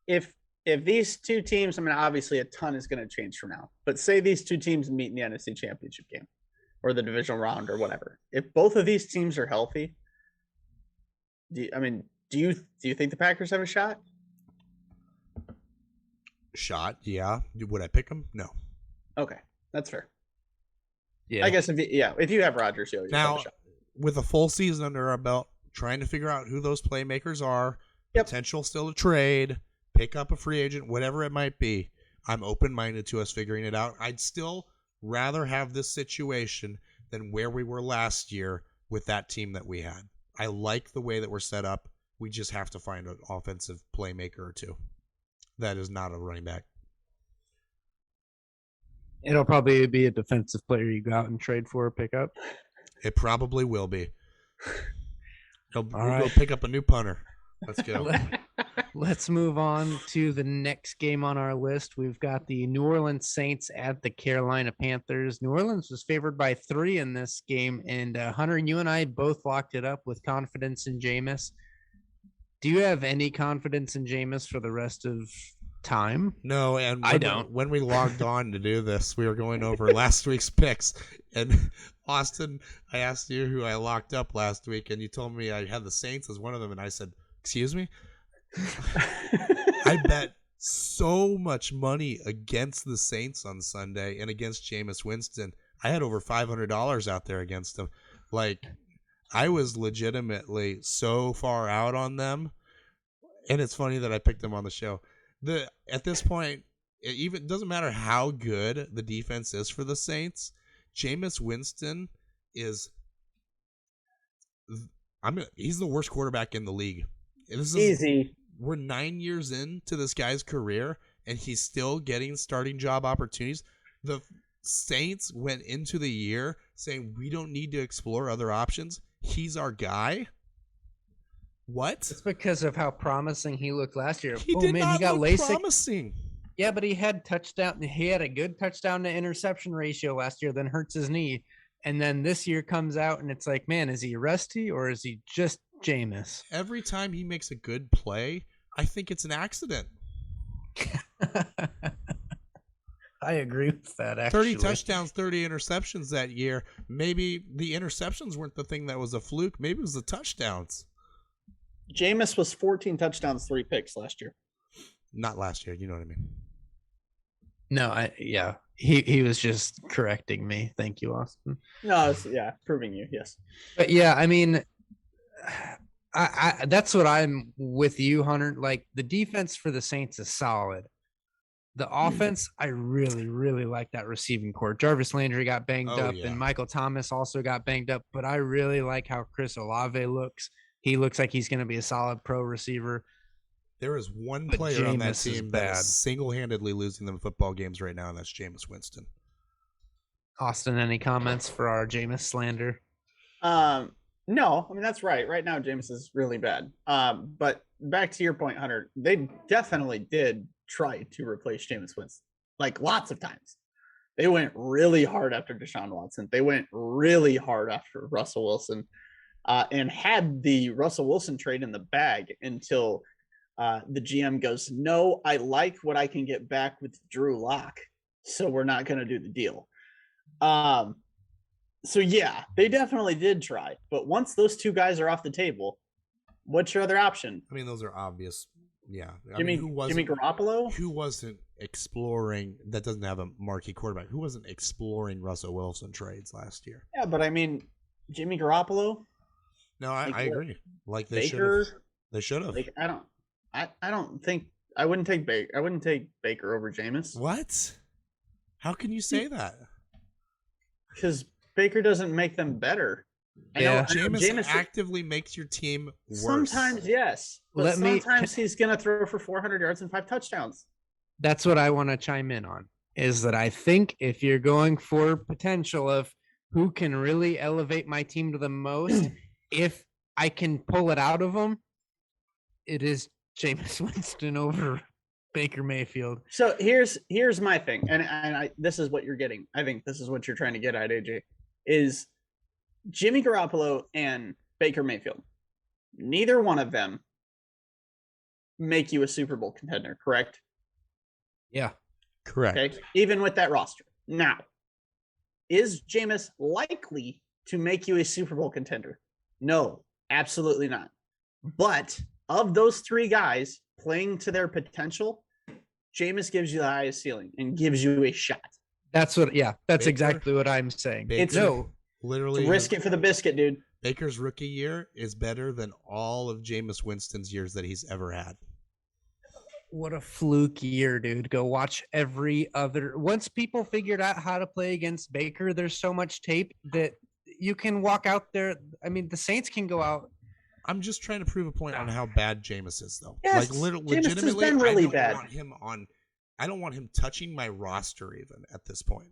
Speaker 3: If these two teams, I mean, obviously a ton is going to change from now, but say these two teams meet in the NFC Championship game or the divisional round or whatever. If both of these teams are healthy, do you think the Packers have a shot?
Speaker 2: Yeah. Would I pick them? No.
Speaker 3: Okay, that's fair.
Speaker 1: Yeah,
Speaker 3: I guess if you have Rodgers, you
Speaker 2: now
Speaker 3: have a shot.
Speaker 2: With a full season under our belt, trying to figure out who those playmakers are, potential still to trade, pick up a free agent, whatever it might be. I'm open-minded to us figuring it out. I'd still rather have this situation than where we were last year with that team that we had. I like the way that we're set up. We just have to find an offensive playmaker or two. That is not a running back.
Speaker 1: It'll probably be a defensive player you go out and trade for or pick up.
Speaker 2: It probably will be. We'll go pick up a new punter. Let's go.
Speaker 1: Let's move on to the next game on our list. We've got the New Orleans Saints at the Carolina Panthers. New Orleans was favored by 3 in this game, and Hunter, you and I both locked it up with confidence in Jameis. Do you have any confidence in Jameis for the rest of time?
Speaker 2: No, and
Speaker 1: I don't.
Speaker 2: When we logged on to do this, we were going over last week's picks, and Austin, I asked you who I locked up last week, and you told me I had the Saints as one of them, and I said, excuse me? I bet so much money against the Saints on Sunday and against Jameis Winston. I had over $500 out there against them. Like, I was legitimately so far out on them, and it's funny that I picked them on the show. At this point, it even doesn't matter how good the defense is for the Saints. Jameis Winston he's the worst quarterback in the league.
Speaker 3: Easy.
Speaker 2: We're 9 years into this guy's career, and he's still getting starting job opportunities. The Saints went into the year saying we don't need to explore other options. He's our guy. What?
Speaker 1: It's because of how promising he looked last year.
Speaker 2: He got
Speaker 1: LASIK.
Speaker 2: Promising.
Speaker 1: Yeah, but he had a good touchdown to interception ratio last year, then hurts his knee. And then this year comes out and it's like, man, is he rusty or is he just Jameis?
Speaker 2: Every time he makes a good play, I think it's an accident.
Speaker 1: I agree with that, actually.
Speaker 2: 30 touchdowns, 30 interceptions that year. Maybe the interceptions weren't the thing that was a fluke. Maybe it was the touchdowns.
Speaker 3: Jameis was 14 touchdowns, 3 picks last year.
Speaker 2: Not last year. You know what I mean?
Speaker 1: No, he was just correcting me. Thank you, Austin.
Speaker 3: No, proving you, yes.
Speaker 1: But yeah, I mean, I that's what I'm with you, Hunter. Like the defense for the Saints is solid. The offense, I really, really like that receiving core. Jarvis Landry got banged up, and Michael Thomas also got banged up. But I really like how Chris Olave looks. He looks like he's going to be a solid pro receiver.
Speaker 2: There is one player on that team that is single-handedly losing them football games right now, and that's Jameis Winston.
Speaker 1: Austin, any comments for our Jameis slander?
Speaker 3: No, I mean, that's right. Right now, Jameis is really bad. But back to your point, Hunter, they definitely did try to replace Jameis Winston, like lots of times. They went really hard after Deshaun Watson. They went really hard after Russell Wilson, and had the Russell Wilson trade in the bag until the GM goes, no, I like what I can get back with Drew Lock, so we're not going to do the deal. So yeah, they definitely did try, but once those two guys are off the table, what's your other option?
Speaker 2: I mean, those are obvious. Yeah,
Speaker 3: Jimmy Garoppolo,
Speaker 2: who wasn't exploring? That doesn't have a marquee quarterback. Who wasn't exploring Russell Wilson trades last year?
Speaker 3: Yeah, but I mean, Jimmy Garoppolo.
Speaker 2: No, I agree. Like they should have. They should have.
Speaker 3: Like I don't think I wouldn't take Baker. I wouldn't take Baker over Jameis.
Speaker 2: What? How can you say that?
Speaker 3: Because Baker doesn't make them better.
Speaker 2: Jameis actively makes your team worse.
Speaker 3: Sometimes, yes. But sometimes he's going to throw for 400 yards and 5 touchdowns.
Speaker 1: That's what I want to chime in on, is that I think if you're going for potential of who can really elevate my team to the most, if I can pull it out of them, it is Jameis Winston over Baker Mayfield.
Speaker 3: So here's my thing, and this is what you're getting. I think this is what you're trying to get at, AJ, is Jimmy Garoppolo and Baker Mayfield. Neither one of them make you a Super Bowl contender, correct?
Speaker 1: Yeah.
Speaker 2: Correct.
Speaker 3: Okay. Even with that roster. Now, is Jameis likely to make you a Super Bowl contender? No, absolutely not. But of those 3 guys playing to their potential, Jameis gives you the highest ceiling and gives you a shot.
Speaker 1: That's exactly what I'm saying.
Speaker 2: Literally
Speaker 3: risk it for the biscuit, dude.
Speaker 2: Baker's rookie year is better than all of Jameis Winston's years that he's ever had.
Speaker 1: What a fluke year, dude. Go watch every other. Once people figured out how to play against Baker, there's so much tape that you can walk out there. I mean, the Saints can go out.
Speaker 2: I'm just trying to prove a point on how bad Jameis is, though.
Speaker 3: Yes,
Speaker 2: legitimately,
Speaker 3: been really
Speaker 2: bad. I don't want him touching my roster even at this point.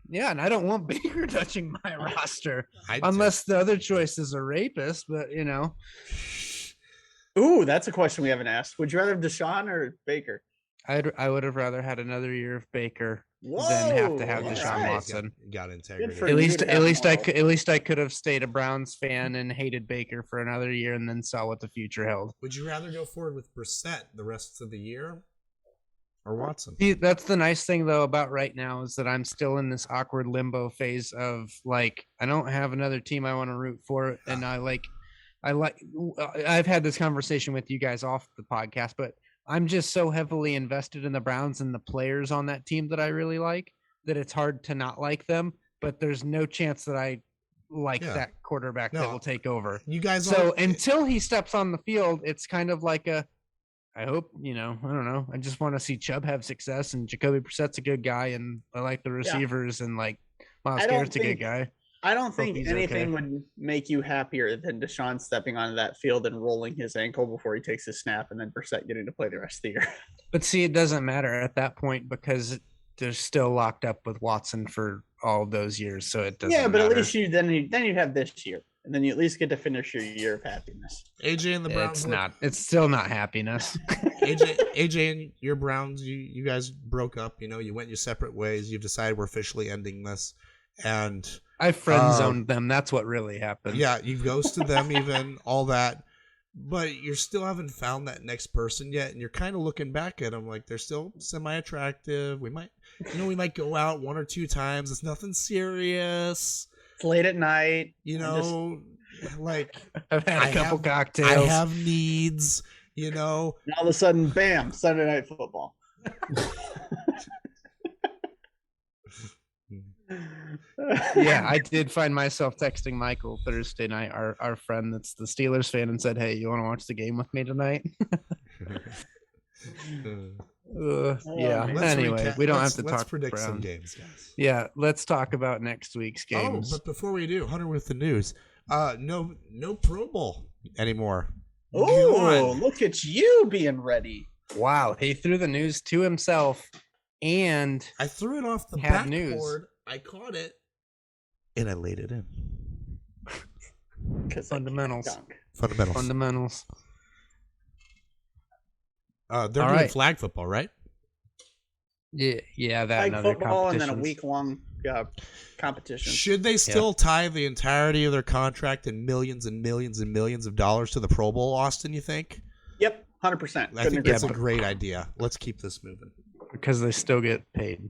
Speaker 1: Yeah, and I don't want Baker touching my roster unless the other choice is a rapist, but you know.
Speaker 3: Ooh, that's a question we haven't asked. Would you rather have Deshaun or Baker?
Speaker 1: I would have rather had another year of Baker than have to have Deshaun Watson.
Speaker 2: Got integrity.
Speaker 1: At least I could have stayed a Browns fan and hated Baker for another year and then saw what the future held.
Speaker 2: Would you rather go forward with Brissett the rest of the year? Or Watson.
Speaker 1: See, that's the nice thing though about right now is that I'm still in this awkward limbo phase of like I don't have another team I want to root for, and I've had this conversation with you guys off the podcast, but I'm just so heavily invested in the Browns and the players on that team that I really like that it's hard to not like them. But there's no chance that I like that quarterback that will take over.
Speaker 2: You guys.
Speaker 1: Until he steps on the field, it's kind of like I hope, I don't know. I just want to see Chubb have success, and Jacoby Brissett's a good guy, and I like the receivers, and like Myles Garrett's a good guy.
Speaker 3: I don't think anything would make you happier than Deshaun stepping onto that field and rolling his ankle before he takes his snap, and then Brissett getting to play the rest of the year.
Speaker 1: But see, it doesn't matter at that point because they're still locked up with Watson for all those years, so it doesn't. Yeah,
Speaker 3: but at least you'd have this year. And then you at least get to finish your year of happiness.
Speaker 2: AJ and the Browns.
Speaker 1: It's still not happiness.
Speaker 2: AJ and your Browns, you guys broke up. You went your separate ways. You've decided we're officially ending this. And
Speaker 1: I friend zoned them. That's what really happened.
Speaker 2: Yeah, you ghosted them, even all that. But you still haven't found that next person yet, and you're kind of looking back at them like they're still semi-attractive. We might go out 1 or 2 times. It's nothing serious.
Speaker 3: It's late at night.
Speaker 2: Like,
Speaker 1: I've had a couple
Speaker 2: I
Speaker 1: cocktails.
Speaker 2: have needs, you know.
Speaker 3: And all of a sudden, bam, Sunday Night Football.
Speaker 1: Yeah, I did find myself texting Michael Thursday night, our friend that's the Steelers fan, and said, "Hey, you want to watch the game with me tonight?" Yeah. Anyway, we don't have to talk.
Speaker 2: Let's predict some games, guys.
Speaker 1: Yeah, let's talk about next week's games.
Speaker 2: Oh, but before we do, Hunter with the news. No Pro Bowl anymore.
Speaker 3: Oh, look at you being ready.
Speaker 1: Wow, he threw the news to himself, and
Speaker 2: I threw it off the
Speaker 1: had
Speaker 2: backboard.
Speaker 1: news.
Speaker 2: I caught it, and I laid it in.
Speaker 1: Fundamentals.
Speaker 2: Fundamentals. They're
Speaker 1: All
Speaker 2: doing
Speaker 1: right.
Speaker 2: flag football, right?
Speaker 1: Yeah, that
Speaker 3: Flag
Speaker 1: and other
Speaker 3: football and then a
Speaker 1: competitions.
Speaker 3: week-long competition.
Speaker 2: Should they still tie the entirety of their contract and millions and millions and millions of dollars to the Pro Bowl, Austin, you think?
Speaker 3: Yep, 100%.
Speaker 2: I think that's a great idea. Let's keep this moving.
Speaker 1: Because they still get paid.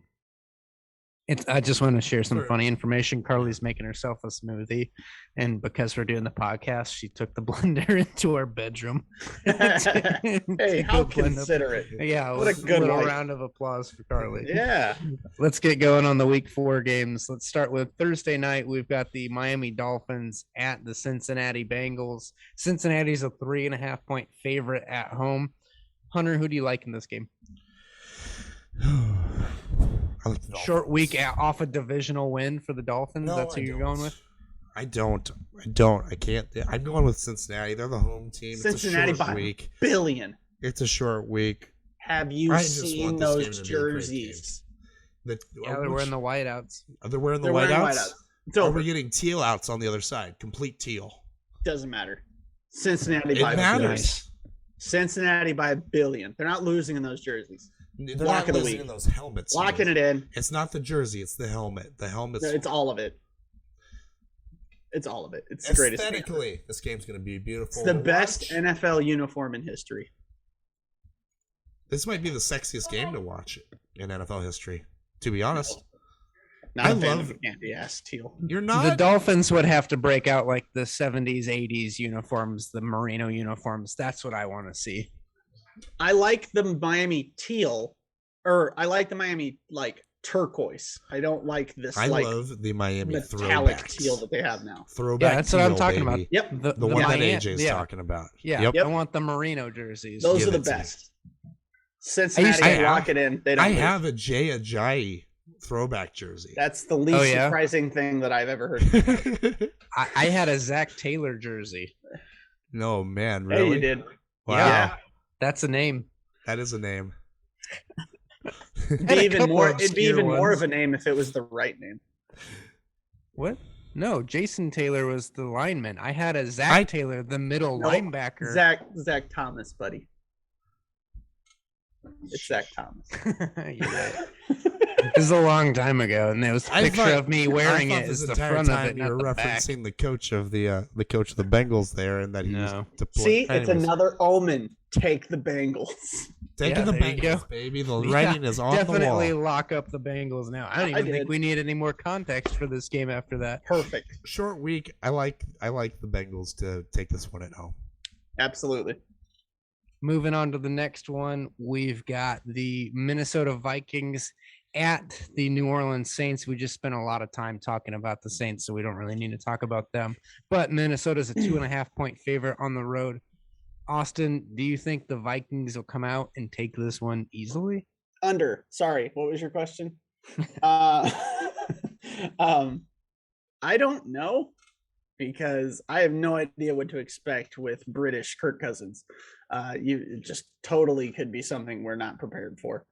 Speaker 1: I just want to share some funny information. Carly's making herself a smoothie, and because we're doing the podcast, she took the blender into our bedroom.
Speaker 3: Hey, how considerate.
Speaker 1: Yeah,
Speaker 3: What a good
Speaker 1: little
Speaker 3: wife.
Speaker 1: round of applause for Carly.
Speaker 3: Yeah.
Speaker 1: Let's get going on the week 4 games. Let's start with Thursday night. We've got the Miami Dolphins at the Cincinnati Bengals. Cincinnati's a 3.5-point favorite at home. Hunter, who do you like in this game? Short week off a divisional win for the Dolphins.
Speaker 2: No,
Speaker 1: That's who you're going with?
Speaker 2: I don't. I can't. I'm going with Cincinnati. They're the home team.
Speaker 3: Cincinnati
Speaker 2: it's a short
Speaker 3: by
Speaker 2: week.
Speaker 3: billion.
Speaker 2: It's a short week.
Speaker 3: Have you
Speaker 2: I just
Speaker 3: seen
Speaker 2: want this game
Speaker 3: those
Speaker 2: to be a great
Speaker 3: jerseys?
Speaker 1: Yeah, they're wearing the whiteouts.
Speaker 2: They're wearing the
Speaker 3: They're wearing
Speaker 2: whiteouts.
Speaker 3: whiteouts. It's
Speaker 2: Or
Speaker 3: over.
Speaker 2: we're getting teal outs on the other side. Complete teal.
Speaker 3: Doesn't matter. Cincinnati
Speaker 2: It
Speaker 3: by a billion.
Speaker 2: matters.
Speaker 3: Cincinnati by a billion. They're not losing in those jerseys.
Speaker 2: They're
Speaker 3: Lock
Speaker 2: not
Speaker 3: of the
Speaker 2: losing
Speaker 3: week.
Speaker 2: in those helmets.
Speaker 3: Locking it in.
Speaker 2: It's not the jersey. It's the helmet. The helmet's
Speaker 3: It's all of it. It's all of it. It's the greatest game.
Speaker 2: aesthetically. This game's going to be beautiful.
Speaker 3: It's the
Speaker 2: to
Speaker 3: best
Speaker 2: watch.
Speaker 3: NFL uniform in history.
Speaker 2: This might be the sexiest game to watch in NFL history. To be honest,
Speaker 3: Not
Speaker 2: I
Speaker 3: a fan
Speaker 2: love-
Speaker 3: of the candy ass teal.
Speaker 2: you're
Speaker 1: The
Speaker 2: not.
Speaker 1: Dolphins would have to break out like the 70s, 80s uniforms, the merino uniforms. That's what I want to see.
Speaker 3: I like the Miami teal, or I like the Miami turquoise. I don't like this
Speaker 2: I love the Miami
Speaker 3: metallic
Speaker 2: throwbacks.
Speaker 3: teal that they have now.
Speaker 2: Throwback.
Speaker 1: Yeah, that's what I'm
Speaker 2: teal,
Speaker 1: talking
Speaker 2: baby.
Speaker 3: Yep.
Speaker 2: The one that
Speaker 1: Miami-
Speaker 2: AJ's
Speaker 1: yeah.
Speaker 2: talking about.
Speaker 1: Yeah,
Speaker 2: Yep.
Speaker 1: I want the merino jerseys.
Speaker 3: Those
Speaker 2: Give
Speaker 3: are the
Speaker 2: it to me.
Speaker 3: best. Cincinnati,
Speaker 2: I
Speaker 3: lock it in. They don't
Speaker 2: I
Speaker 3: lose.
Speaker 2: have a Jay Ajayi throwback jersey.
Speaker 3: That's the least
Speaker 1: Oh, yeah?
Speaker 3: surprising thing that I've ever heard.
Speaker 1: I had a Zach Taylor jersey.
Speaker 2: No, man,
Speaker 3: Hey,
Speaker 2: really?
Speaker 3: you did.
Speaker 2: Wow.
Speaker 3: Yeah.
Speaker 1: That's a name.
Speaker 2: That is a name.
Speaker 3: It'd
Speaker 1: Had a
Speaker 3: be even
Speaker 1: couple
Speaker 3: more.
Speaker 1: of
Speaker 3: It'd be
Speaker 1: obscure
Speaker 3: even more
Speaker 1: ones.
Speaker 3: of a name if it was the right name.
Speaker 1: What? No, Jason Taylor was the lineman. I had a Zach Taylor, the middle
Speaker 3: No,
Speaker 1: linebacker.
Speaker 3: Zach Thomas, buddy. It's Zach Thomas.
Speaker 1: You're right. This is a long time ago, and there was a picture of me wearing
Speaker 2: I thought
Speaker 1: it
Speaker 2: this
Speaker 1: as the
Speaker 2: entire
Speaker 1: front of
Speaker 2: time
Speaker 1: it,
Speaker 2: you
Speaker 1: not
Speaker 2: were
Speaker 1: the back.
Speaker 2: referencing the coach of the Bengals there, and that he
Speaker 1: No.
Speaker 2: used to play.
Speaker 3: See, it's
Speaker 2: Anyways,
Speaker 3: another omen. Take the Bengals.
Speaker 2: taking
Speaker 1: Yeah,
Speaker 2: the
Speaker 1: there you go.
Speaker 2: Bengals, baby. The
Speaker 1: Yeah,
Speaker 2: writing is on
Speaker 1: Definitely
Speaker 2: the wall.
Speaker 1: lock up the Bengals now. I don't
Speaker 3: I
Speaker 1: even think
Speaker 3: did.
Speaker 1: we need any more context for this game after that.
Speaker 3: Perfect.
Speaker 2: Short week. I like the Bengals to take this one at home.
Speaker 3: Absolutely.
Speaker 1: Moving on to the next one, we've got the Minnesota Vikings at the New Orleans Saints. We just spent a lot of time talking about the Saints, so we don't really need to talk about them. But Minnesota's a 2.5-point favorite on the road. Austin, do you think the Vikings will come out and take this one easily?
Speaker 3: Under. Sorry. What was your question? I don't know, because I have no idea what to expect with British Kirk Cousins. You just totally could be something we're not prepared for.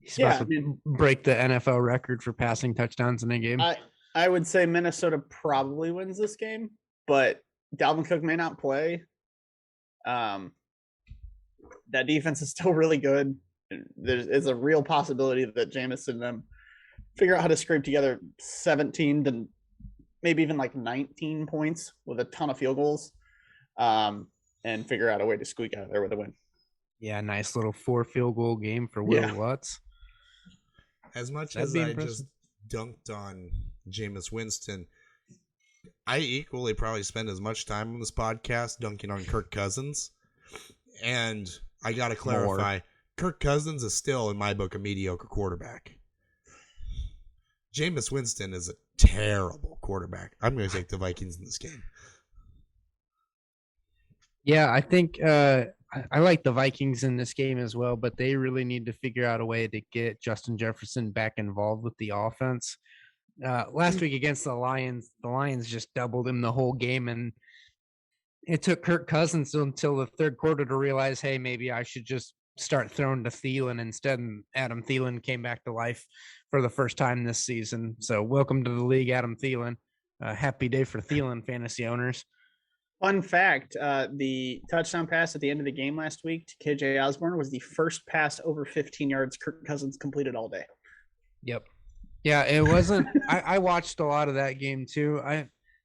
Speaker 1: He's
Speaker 3: Yeah,
Speaker 1: about to break the NFL record for passing touchdowns in a game.
Speaker 3: I would say Minnesota probably wins this game, but Dalvin Cook may not play. That defense is still really good. There's a real possibility that Jameis and them figure out how to scrape together 17 to maybe even 19 points with a ton of field goals, and figure out a way to squeak out of there with a win.
Speaker 1: Yeah, nice little 4 field goal game for Will
Speaker 3: Yeah.
Speaker 1: Lutz.
Speaker 2: As much
Speaker 1: That'd
Speaker 2: as
Speaker 1: be
Speaker 2: I
Speaker 1: impressive.
Speaker 2: just dunked on Jameis Winston, I equally probably spend as much time on this podcast dunking on Kirk Cousins. And I got to clarify, Kirk Cousins is still, in my book, a mediocre quarterback. Jameis Winston is a terrible quarterback. I'm going to take the Vikings in this game.
Speaker 1: Yeah, I think I like the Vikings in this game as well, but they really need to figure out a way to get Justin Jefferson back involved with the offense. Last week against the Lions just doubled him the whole game, and it took Kirk Cousins until the third quarter to realize, hey, maybe I should just start throwing to Thielen instead. And Adam Thielen came back to life for the first time this season. So welcome to the league, Adam Thielen. Happy day for Thielen fantasy owners.
Speaker 3: Fun fact, the touchdown pass at the end of the game last week to KJ Osborne was the first pass over 15 yards Kirk Cousins completed all day.
Speaker 1: Yep. Yeah, it wasn't – I watched a lot of that game too.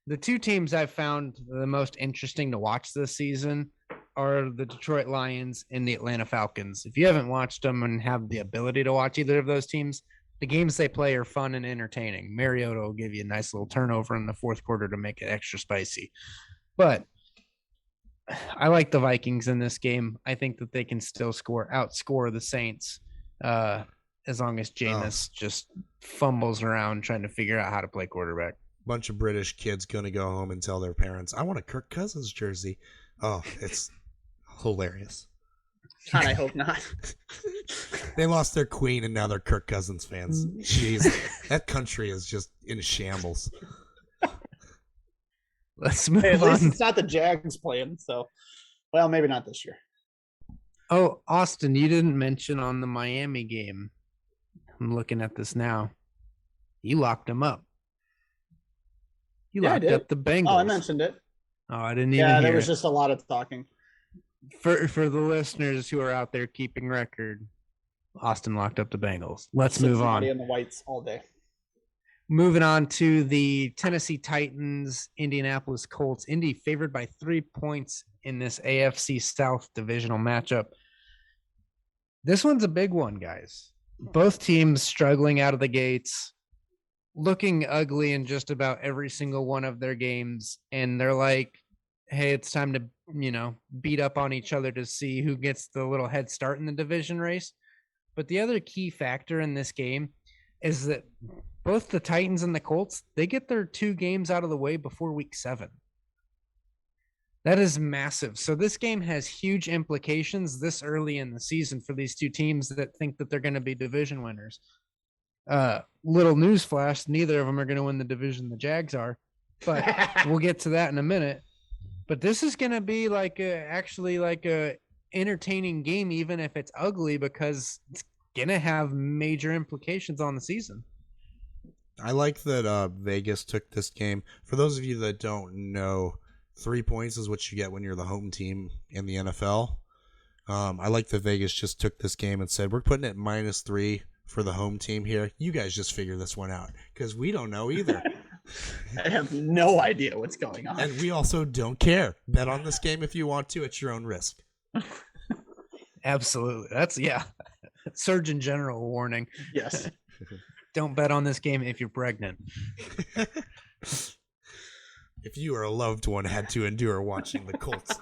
Speaker 1: The two teams I've found the most interesting to watch this season are the Detroit Lions and the Atlanta Falcons. If you haven't watched them and have the ability to watch either of those teams, the games they play are fun and entertaining. Mariota will give you a nice little turnover in the fourth quarter to make it extra spicy. But I like the Vikings in this game. I think that they can still outscore the Saints as long as Jameis just fumbles around trying to figure out how to play quarterback.
Speaker 2: Bunch of British kids going to go home and tell their parents, I want a Kirk Cousins jersey. Oh, it's hilarious.
Speaker 3: God, I hope not.
Speaker 2: They lost their queen and now they're Kirk Cousins fans. Jeez, that country is just in shambles.
Speaker 1: Let's move
Speaker 3: at
Speaker 1: on.
Speaker 3: least it's not the Jags playing, so well, maybe not this year.
Speaker 1: Oh, Austin, you didn't mention on the Miami game. I'm looking at this now. You locked them up. You locked up the Bengals.
Speaker 3: Oh, I mentioned it.
Speaker 1: Oh, I didn't even hear
Speaker 3: Yeah, there was
Speaker 1: it.
Speaker 3: just a lot of talking.
Speaker 1: For the listeners who are out there keeping record, Austin locked up the Bengals. Let's move on.
Speaker 3: Cincinnati and the Whites all day.
Speaker 1: Moving on to the Tennessee Titans, Indianapolis Colts. Indy favored by 3 points in this AFC South divisional matchup. This one's a big one, guys. Both teams struggling out of the gates, looking ugly in just about every single one of their games. And they're like, hey, it's time to, beat up on each other to see who gets the little head start in the division race. But the other key factor in this game is that both the Titans and the Colts, they get their 2 games out of the way before week 7. That is massive. So this game has huge implications this early in the season for these two teams that think that they're going to be division winners. Little news flash, neither of them are going to win the division. The Jags are, but we'll get to that in a minute. But this is going to be actually a entertaining game, even if it's ugly, because it's going to have major implications on the season.
Speaker 2: I like that Vegas took this game. For those of you that don't know, 3 points is what you get when you're the home team in the NFL. I like that Vegas just took this game and said, we're putting it -3 for the home team here. You guys just figure this one out because we don't know either.
Speaker 3: I have no idea what's going on.
Speaker 2: And we also don't care. Bet on this game if you want to at your own risk.
Speaker 1: Absolutely. That's, Surgeon General warning.
Speaker 3: Yes.
Speaker 1: Don't bet on this game if you're pregnant.
Speaker 2: If you or a loved one had to endure watching the Colts.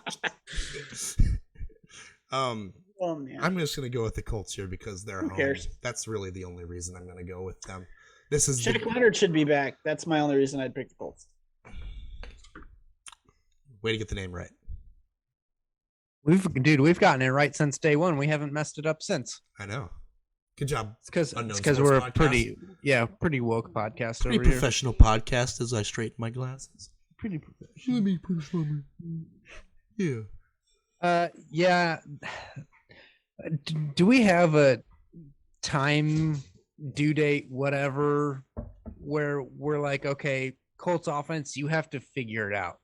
Speaker 3: Oh, man.
Speaker 2: I'm just going to go with the Colts here because they're home.
Speaker 3: Cares?
Speaker 2: That's really the only reason I'm going to go with them. This is
Speaker 3: Jake Leonard should be back. That's my only reason I'd pick the Colts.
Speaker 2: Way to get the name right.
Speaker 1: We've gotten it right since day one. We haven't messed it up since.
Speaker 2: I know. Good job.
Speaker 1: It's because we're a pretty woke podcast
Speaker 2: Pretty
Speaker 1: over here.
Speaker 2: professional podcast as I straighten my glasses.
Speaker 1: Pretty professional.
Speaker 2: Let me put it Yeah.
Speaker 1: Yeah. Do we have a time, due date, whatever, where we're like, okay, Colts offense, you have to figure it out?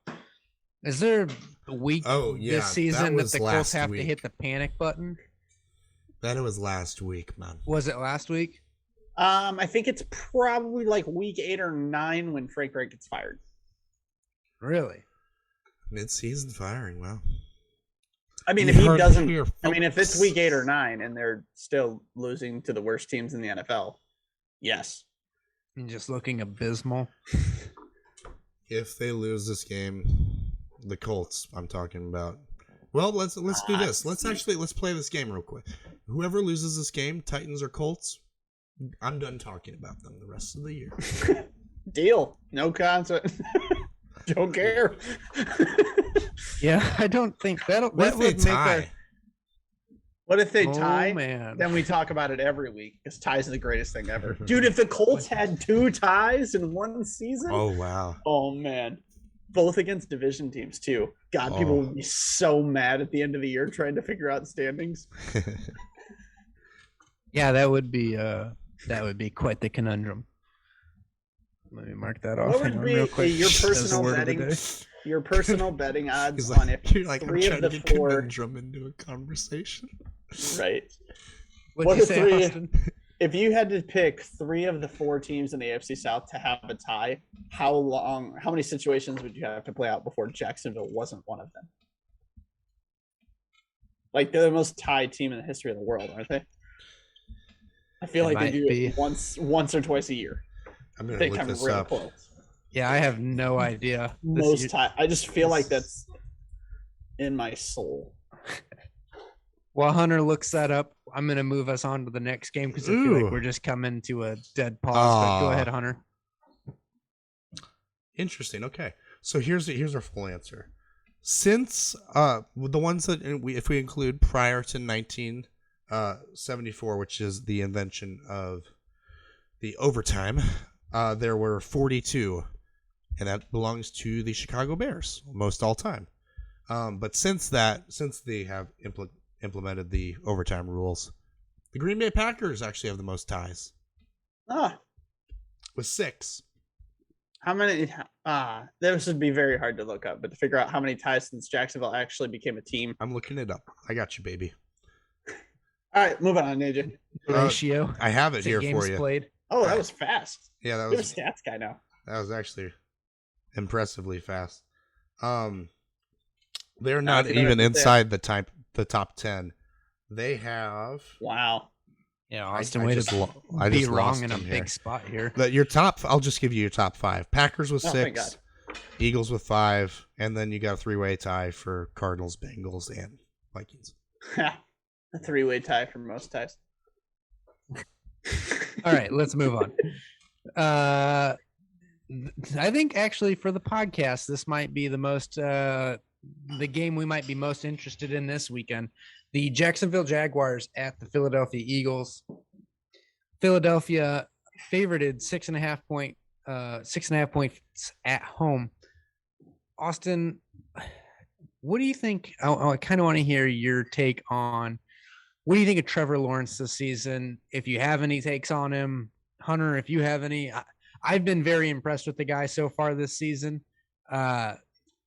Speaker 1: Is there a week this season that the Colts have to hit the panic button?
Speaker 2: That was last week, man.
Speaker 1: Was it last week?
Speaker 3: I think it's probably like week 8 or 9 when Frank Reich gets fired.
Speaker 1: Really?
Speaker 2: Mid-season firing, wow.
Speaker 3: I mean, if he doesn't, if it's week 8 or 9 and they're still losing to the worst teams in the NFL, yes.
Speaker 1: And just looking abysmal.
Speaker 2: If they lose this game, the Colts I'm talking about. Well, let's do this. Let's play this game real quick. Whoever loses this game, Titans or Colts, I'm done talking about them the rest of the year.
Speaker 3: Deal. No concept. Don't care.
Speaker 1: Yeah, I don't think that'll.
Speaker 2: What
Speaker 1: That
Speaker 2: if they
Speaker 1: would make
Speaker 2: tie?
Speaker 3: What if they tie?
Speaker 1: Man.
Speaker 3: Then we talk about it every week because ties are the greatest thing ever. Dude, if the Colts had 2 ties in one season.
Speaker 2: Oh, wow.
Speaker 3: Oh, man. Both against division teams, too. God, people would be so mad at the end of the year trying to figure out standings.
Speaker 1: Yeah, that would be quite the conundrum. Let me mark that off.
Speaker 3: What would be
Speaker 1: real quick.
Speaker 3: your
Speaker 1: As the
Speaker 3: personal
Speaker 1: word of the
Speaker 3: betting?
Speaker 1: day.
Speaker 3: Your personal betting odds
Speaker 2: He's
Speaker 3: on if
Speaker 2: you're like, I'm
Speaker 3: 3
Speaker 2: trying
Speaker 3: of
Speaker 2: to
Speaker 3: the
Speaker 2: get
Speaker 3: 4,
Speaker 2: conundrum into a conversation.
Speaker 3: right?
Speaker 1: What'd
Speaker 3: What
Speaker 1: you
Speaker 3: if
Speaker 1: say,
Speaker 3: 3?
Speaker 1: Austin?
Speaker 3: If you had to pick 3 of the 4 teams in the AFC South to have a tie, how many situations would you have to play out before Jacksonville wasn't one of them? Like, they're the most tied team in the history of the world, aren't they? I feel like they do it once or twice a year.
Speaker 2: I'm going
Speaker 3: They
Speaker 2: to look
Speaker 3: come
Speaker 2: this
Speaker 3: real
Speaker 2: up.
Speaker 3: close.
Speaker 1: Yeah, I have no idea.
Speaker 3: Most tied. I just feel like that's in my soul.
Speaker 1: While Hunter looks that up, I'm going to move us on to the next game because I feel
Speaker 2: Ooh.
Speaker 1: like we're just coming to a dead pause. But go ahead, Hunter.
Speaker 2: Interesting. Okay. So here's our full answer. Since the ones that if we include prior to 1974, which is the invention of the overtime, there were 42, and that belongs to the Chicago Bears most all time. But since they have implemented the overtime rules, the Green Bay Packers actually have the most ties with 6.
Speaker 3: How many? This would be very hard to look up, but to figure out how many ties since Jacksonville actually became a team.
Speaker 2: I'm looking it up. I got you, baby.
Speaker 3: All right, moving on, AJ.
Speaker 1: Ratio.
Speaker 2: I have it
Speaker 1: to
Speaker 2: here
Speaker 1: games
Speaker 2: for you.
Speaker 1: played.
Speaker 3: Oh, that was fast.
Speaker 2: Yeah, that
Speaker 3: You're a
Speaker 2: was
Speaker 3: stats guy now.
Speaker 2: actually impressively fast. They're
Speaker 3: Now,
Speaker 2: not
Speaker 3: if you don't
Speaker 2: even
Speaker 3: understand-
Speaker 2: inside the top 10. They have
Speaker 3: Wow.
Speaker 1: Yeah,
Speaker 2: I
Speaker 1: Austin, way
Speaker 2: just
Speaker 1: to
Speaker 2: I
Speaker 1: be
Speaker 2: just
Speaker 1: wrong
Speaker 2: lost
Speaker 1: in a
Speaker 2: them
Speaker 1: big
Speaker 2: here.
Speaker 1: spot here.
Speaker 2: Your top. I'll just give you your top 5. Packers with
Speaker 3: Oh, thank
Speaker 2: 6, Eagles with 5, and then you got a 3-way tie for Cardinals, Bengals, and Vikings.
Speaker 3: A 3-way tie for most ties.
Speaker 1: All right, let's move on. I think actually for the podcast, this might be the most the game we might be most interested in this weekend. The Jacksonville Jaguars at the Philadelphia Eagles. Philadelphia favorited 6.5 points at home. Austin, what do you think? I kind of want to hear your take on what do you think of Trevor Lawrence this season? If you have any takes on him, Hunter, if you have any, I've been very impressed with the guy so far this season.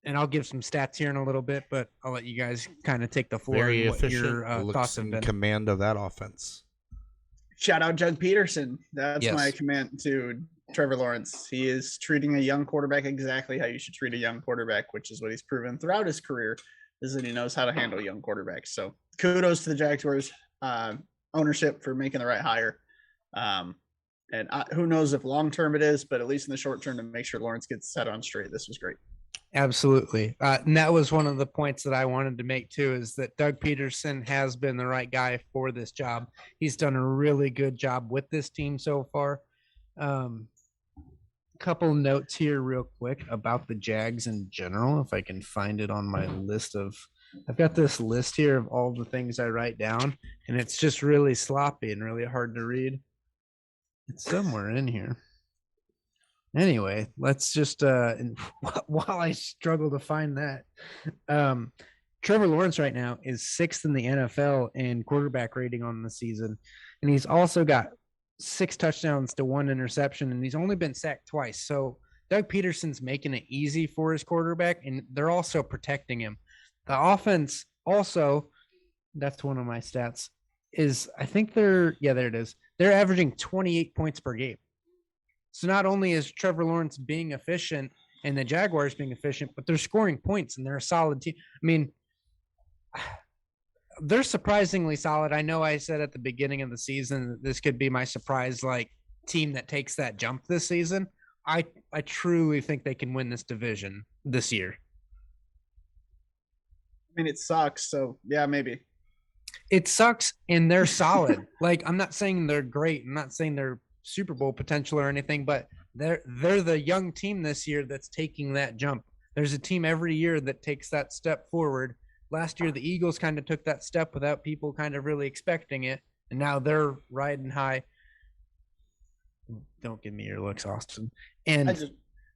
Speaker 1: And I'll give some stats here in a little bit, but I'll let you guys kind of take the floor.
Speaker 2: Very
Speaker 1: and what
Speaker 2: efficient.
Speaker 1: your
Speaker 2: Looks
Speaker 1: thoughts have
Speaker 2: in
Speaker 1: been.
Speaker 2: command of that offense.
Speaker 3: Shout out Doug Peterson. That's
Speaker 1: Yes.
Speaker 3: my command to Trevor Lawrence. He is treating a young quarterback exactly how you should treat a young quarterback, which is what he's proven throughout his career, is that he knows how to handle young quarterbacks. So kudos to the Jaguars ownership for making the right hire. And who knows if long-term it is, but at least in the short term to make sure Lawrence gets set on straight. This was great.
Speaker 1: Absolutely. And that was one of the points that I wanted to make too, is that Doug Peterson has been the right guy for this job. He's done a really good job with this team so far. Couple notes here real quick about the Jags in general, if I can find it on my list of, I've got this list here of all the things I write down, and it's just really sloppy and really hard to read. It's somewhere in here. Anyway, let's just while I struggle to find that, Trevor Lawrence right now is 6th in the NFL in quarterback rating on the season, and he's also got 6 touchdowns to 1 interception, and he's only been sacked twice. So Doug Peterson's making it easy for his quarterback, and they're also protecting him. The offense also, that's one of my stats, is I think there it is. They're averaging 28 points per game. So not only is Trevor Lawrence being efficient and the Jaguars being efficient, but they're scoring points and they're a solid team. I mean, they're surprisingly solid. I know I said at the beginning of the season that this could be my surprise team that takes that jump this season. I truly think they can win this division this year.
Speaker 3: I mean, it sucks. So yeah, maybe.
Speaker 1: It sucks, and they're solid. Like, I'm not saying they're great. I'm not saying they're Super Bowl potential or anything, but they're the young team this year that's taking that jump. There's a team every year that takes that step forward. Last year, the Eagles kind of took that step without people kind of really expecting it, and now they're riding high. Don't give me your looks, Austin. And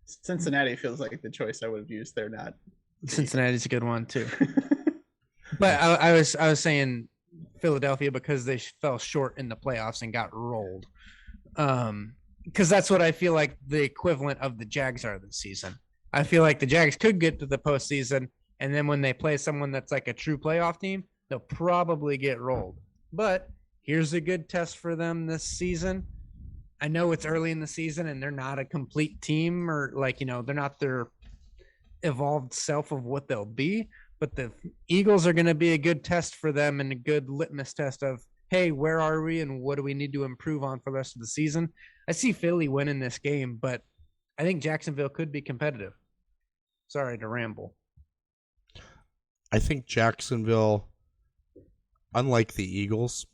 Speaker 3: Cincinnati feels like the choice I would have used. They're not.
Speaker 1: Cincinnati's a good one too. But I was saying Philadelphia because they fell short in the playoffs and got rolled. Because that's what I feel like the equivalent of the Jags are this season. I feel like the Jags could get to the postseason, and then when they play someone that's like a true playoff team, they'll probably get rolled. But here's a good test for them this season. I know it's early in the season and they're not a complete team, or they're not their evolved self of what they'll be, but the Eagles are going to be a good test for them and a good litmus test of, hey, where are we and what do we need to improve on for the rest of the season? I see Philly winning this game, but I think Jacksonville could be competitive. Sorry to ramble.
Speaker 2: I think Jacksonville, unlike the Eagles,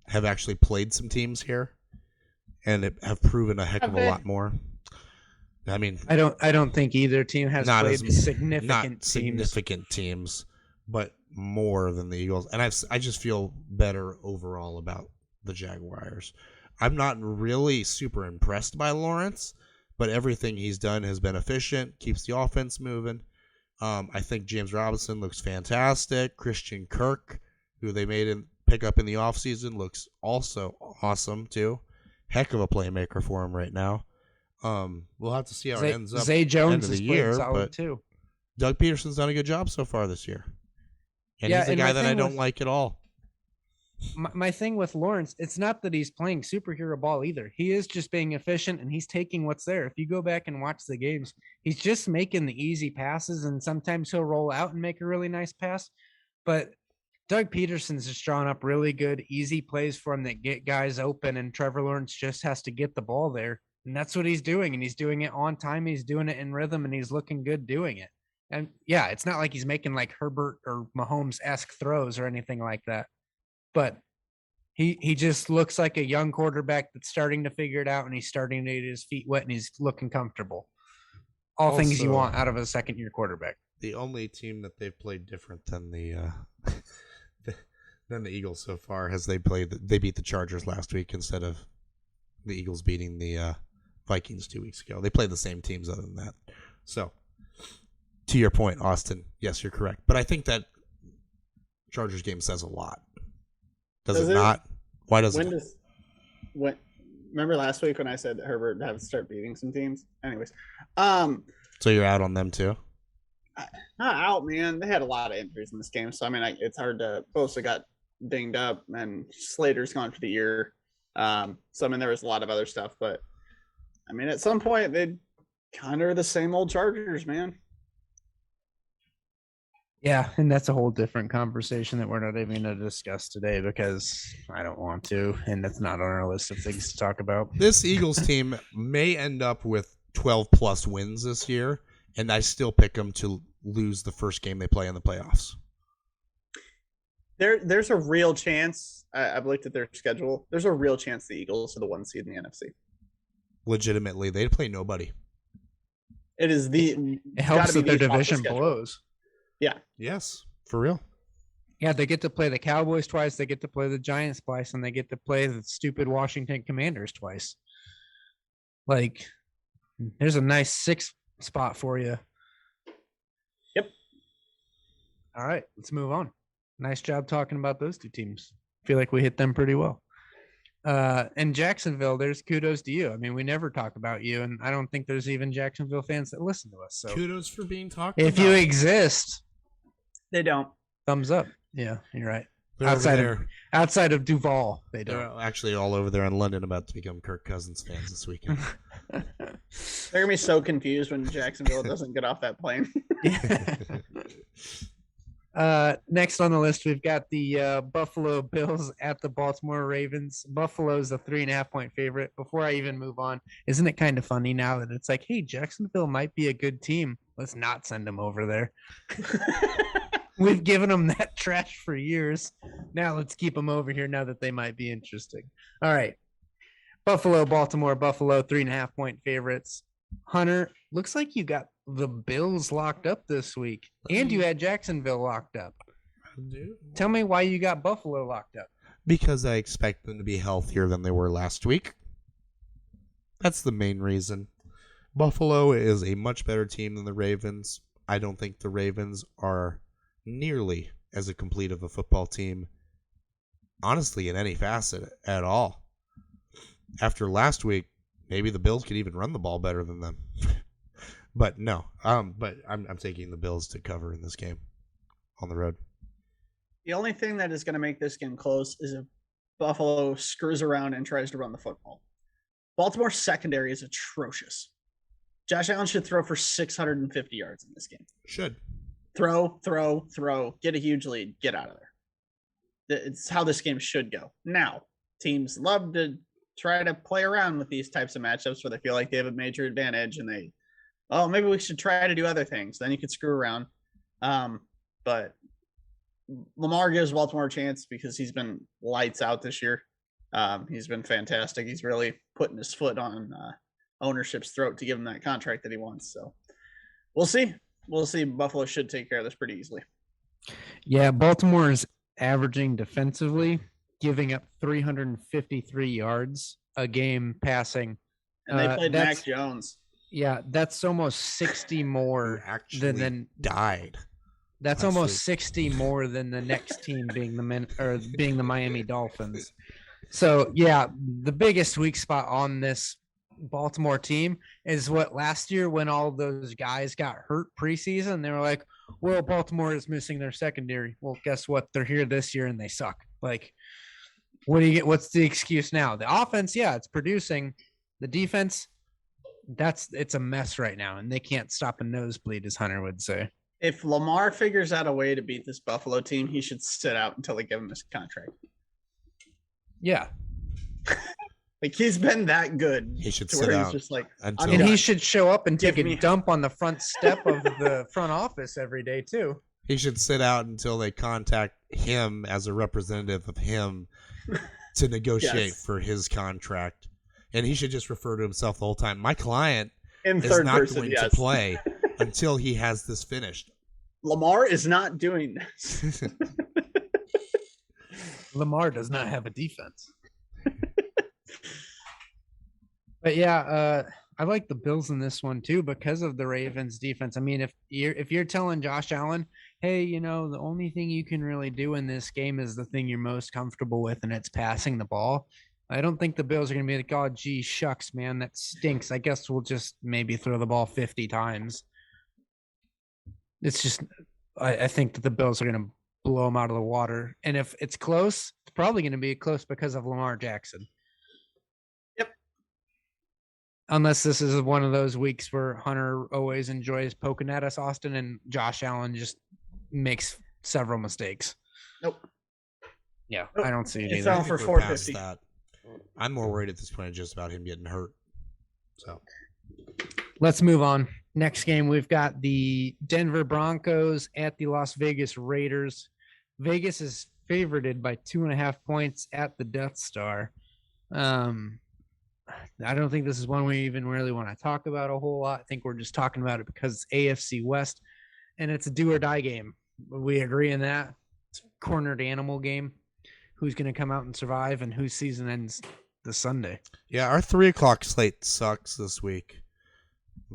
Speaker 2: have actually played some teams here and have proven a heck of a lot more. I mean,
Speaker 1: I don't think either team has played significant
Speaker 2: teams, but more than the Eagles. And I just feel better overall about the Jaguars. I'm not really super impressed by Lawrence, but everything he's done has been efficient, keeps the offense moving. I think James Robinson looks fantastic. Christian Kirk, who they pick up in the offseason, looks also awesome too. Heck of a playmaker for him right now. We'll have to see how it ends up.
Speaker 1: Zay Jones
Speaker 2: end of the
Speaker 1: is
Speaker 2: year,
Speaker 1: solid
Speaker 2: but
Speaker 1: too.
Speaker 2: Doug Peterson's done a good job so far this year, and he's a guy that I don't like at all.
Speaker 1: My thing with Lawrence, it's not that he's playing superhero ball either. He is just being efficient and he's taking what's there. If you go back and watch the games, he's just making the easy passes, and sometimes he'll roll out and make a really nice pass. But Doug Peterson's just drawing up really good, easy plays for him that get guys open, and Trevor Lawrence just has to get the ball there. And that's what he's doing, and he's doing it on time. He's doing it in rhythm, and he's looking good doing it. And yeah, it's not like he's making like Herbert or Mahomes-esque throws or anything like that. But he just looks like a young quarterback that's starting to figure it out, and he's starting to get his feet wet, and he's looking comfortable. All things you want out of a second-year quarterback.
Speaker 2: The only team that they've played different than the Eagles so far has they beat the Chargers last week instead of the Eagles beating the Vikings 2 weeks ago. They played the same teams other than that. So, to your point, Austin, yes, you're correct. But I think that Chargers game says a lot. Does it not? Why doesn't it?
Speaker 3: Remember last week when I said that Herbert had to start beating some teams? Anyways.
Speaker 2: So you're out on them too?
Speaker 3: Not out, man. They had a lot of injuries in this game. So, I mean, it's hard to – Bosa got dinged up, and Slater's gone for the year. So, I mean, there was a lot of other stuff. But, I mean, at some point, they kind of are the same old Chargers, man.
Speaker 1: Yeah, and that's a whole different conversation that we're not even going to discuss today because I don't want to, and that's not on our list of things to talk about.
Speaker 2: This Eagles team may end up with 12-plus wins this year, and I still pick them to lose the first game they play in the playoffs.
Speaker 3: There's a real chance. I've looked at their schedule. There's a real chance the Eagles are the 1 seed in the NFC.
Speaker 2: Legitimately, they play nobody.
Speaker 3: It is
Speaker 1: it helps that their division blows.
Speaker 3: Yeah.
Speaker 2: Yes, for real.
Speaker 1: Yeah, they get to play the Cowboys twice, they get to play the Giants twice, and they get to play the stupid Washington Commanders twice. Like, there's a nice 6th spot for you.
Speaker 3: Yep.
Speaker 1: All right, let's move on. Nice job talking about those two teams. Feel like we hit them pretty well. And Jacksonville, there's kudos to you. I mean, we never talk about you, and I don't think there's even Jacksonville fans that listen to us. So
Speaker 2: kudos for being talked about.
Speaker 1: If you exist,
Speaker 3: they don't.
Speaker 1: Thumbs up. Yeah, you're right.
Speaker 2: They're
Speaker 1: outside of Duval, they don't.
Speaker 2: They're actually all over there in London about to become Kirk Cousins fans this weekend.
Speaker 3: They're gonna be so confused when Jacksonville doesn't get off that plane.
Speaker 1: Next on the list, we've got the Buffalo Bills at the Baltimore Ravens. Buffalo's a 3.5-point favorite. Before I even move on, isn't it kind of funny now that it's like, hey, Jacksonville might be a good team. Let's not send them over there. We've given them that trash for years. Now let's keep them over here now that they might be interesting. All right. Buffalo, Baltimore, Buffalo, 3.5-point favorites. Hunter, looks like you got the Bills locked up this week, and you had Jacksonville locked up. Tell me why you got Buffalo locked up.
Speaker 2: Because I expect them to be healthier than they were last week. That's the main reason. Buffalo is a much better team than the Ravens. I don't think the Ravens are nearly as a complete of a football team, honestly, in any facet at all. After last week, maybe the Bills could even run the ball better than them. But no, but I'm taking the Bills to cover in this game on the road.
Speaker 3: The only thing that is going to make this game close is if Buffalo screws around and tries to run the football. Baltimore's secondary is atrocious. Josh Allen should throw for 650 yards in this game.
Speaker 2: Should.
Speaker 3: Throw, get a huge lead, get out of there. It's how this game should go. Now, teams love to try to play around with these types of matchups where they feel like they have a major advantage and maybe we should try to do other things. Then you could screw around. But Lamar gives Baltimore a chance because he's been lights out this year. He's been fantastic. He's really putting his foot on ownership's throat to give him that contract that he wants. So we'll see. Buffalo should take care of this pretty easily.
Speaker 1: Yeah, Baltimore is averaging defensively, giving up 353 yards a game passing.
Speaker 3: And they played Mac Jones.
Speaker 1: Yeah, that's almost 60 more than
Speaker 2: died.
Speaker 1: That's almost 60 more than the next team being the Miami Dolphins. So, yeah, the biggest weak spot on this Baltimore team is what last year when all those guys got hurt preseason, they were like, well, Baltimore is missing their secondary. Well, guess what? They're here this year and they suck. Like, what do you get? What's the excuse now? The offense, yeah, it's producing. The defense, it's a mess right now, and they can't stop a nosebleed, as Hunter would say.
Speaker 3: If Lamar figures out a way to beat this Buffalo team, he should sit out until they give him his contract.
Speaker 1: Yeah.
Speaker 3: Like, he's been that good.
Speaker 2: He should sit out.
Speaker 3: He's just like,
Speaker 1: and he should show up and take a dump on the front step of the front office every day, too.
Speaker 2: He should sit out until they contact him as a representative of him to negotiate for his contract. And he should just refer to himself the whole time. My client is not going to play until he has this finished.
Speaker 3: Lamar is not doing this.
Speaker 1: Lamar does not have a defense. But yeah, I like the Bills in this one too because of the Ravens defense. I mean, if you're telling Josh Allen, hey, the only thing you can really do in this game is the thing you're most comfortable with, and it's passing the ball. I don't think the Bills are going to be like, oh, gee, shucks, man, that stinks. I guess we'll just maybe throw the ball 50 times. It's just, I think that the Bills are going to blow them out of the water. And if it's close, it's probably going to be close because of Lamar Jackson.
Speaker 3: Yep.
Speaker 1: Unless this is one of those weeks where Hunter always enjoys poking at us, Austin, and Josh Allen just makes several mistakes.
Speaker 3: Nope.
Speaker 1: Yeah, I don't see it
Speaker 3: it's
Speaker 1: either.
Speaker 3: It's for 450.
Speaker 2: I'm more worried at this point just about him getting hurt. So
Speaker 1: let's move on. Next game, we've got the Denver Broncos at the Las Vegas Raiders. Vegas is favorited by 2.5 points at the Death Star. I don't think this is one we even really want to talk about a whole lot. I think we're just talking about it because it's AFC West, and it's a do-or-die game. We agree on that. It's a cornered animal game. Who's going to come out and survive, and whose season ends this Sunday?
Speaker 2: Yeah, our 3:00 slate sucks this week.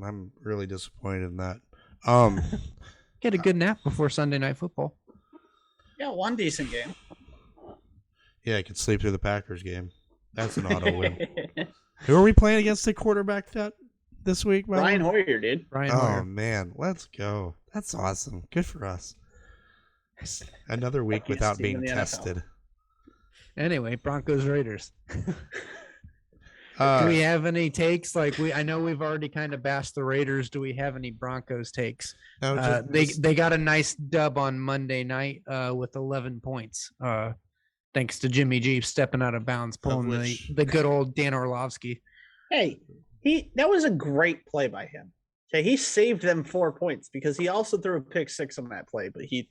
Speaker 2: I'm really disappointed in that.
Speaker 1: Get a good nap before Sunday Night Football.
Speaker 3: Yeah, one decent game.
Speaker 2: Yeah, I could sleep through the Packers game. That's an auto win. Who are we playing against the quarterback this week?
Speaker 3: Brian Hoyer, dude.
Speaker 2: Oh, man. Let's go. That's awesome. Good for us. Another week without being tested.
Speaker 1: Anyway, Broncos Raiders. Do we have any takes? I know we've already kind of bashed the Raiders. Do we have any Broncos takes?
Speaker 2: No,
Speaker 1: They got a nice dub on Monday night with 11 points. Thanks to Jimmy G stepping out of bounds, pulling the good old Dan Orlovsky.
Speaker 3: Hey, that was a great play by him. Okay, he saved them 4 points because he also threw a pick 6 on that play, but he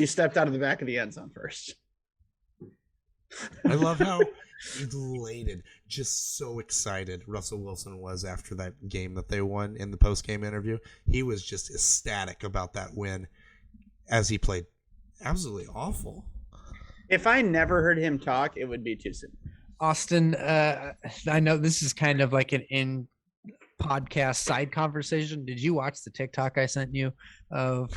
Speaker 3: stepped out of the back of the end zone first.
Speaker 2: I love how elated, just so excited Russell Wilson was after that game that they won in the post-game interview. He was just ecstatic about that win as he played absolutely awful.
Speaker 3: If I never heard him talk, it would be too soon.
Speaker 1: Austin, I know this is kind of like an in-podcast side conversation. Did you watch the TikTok I sent you of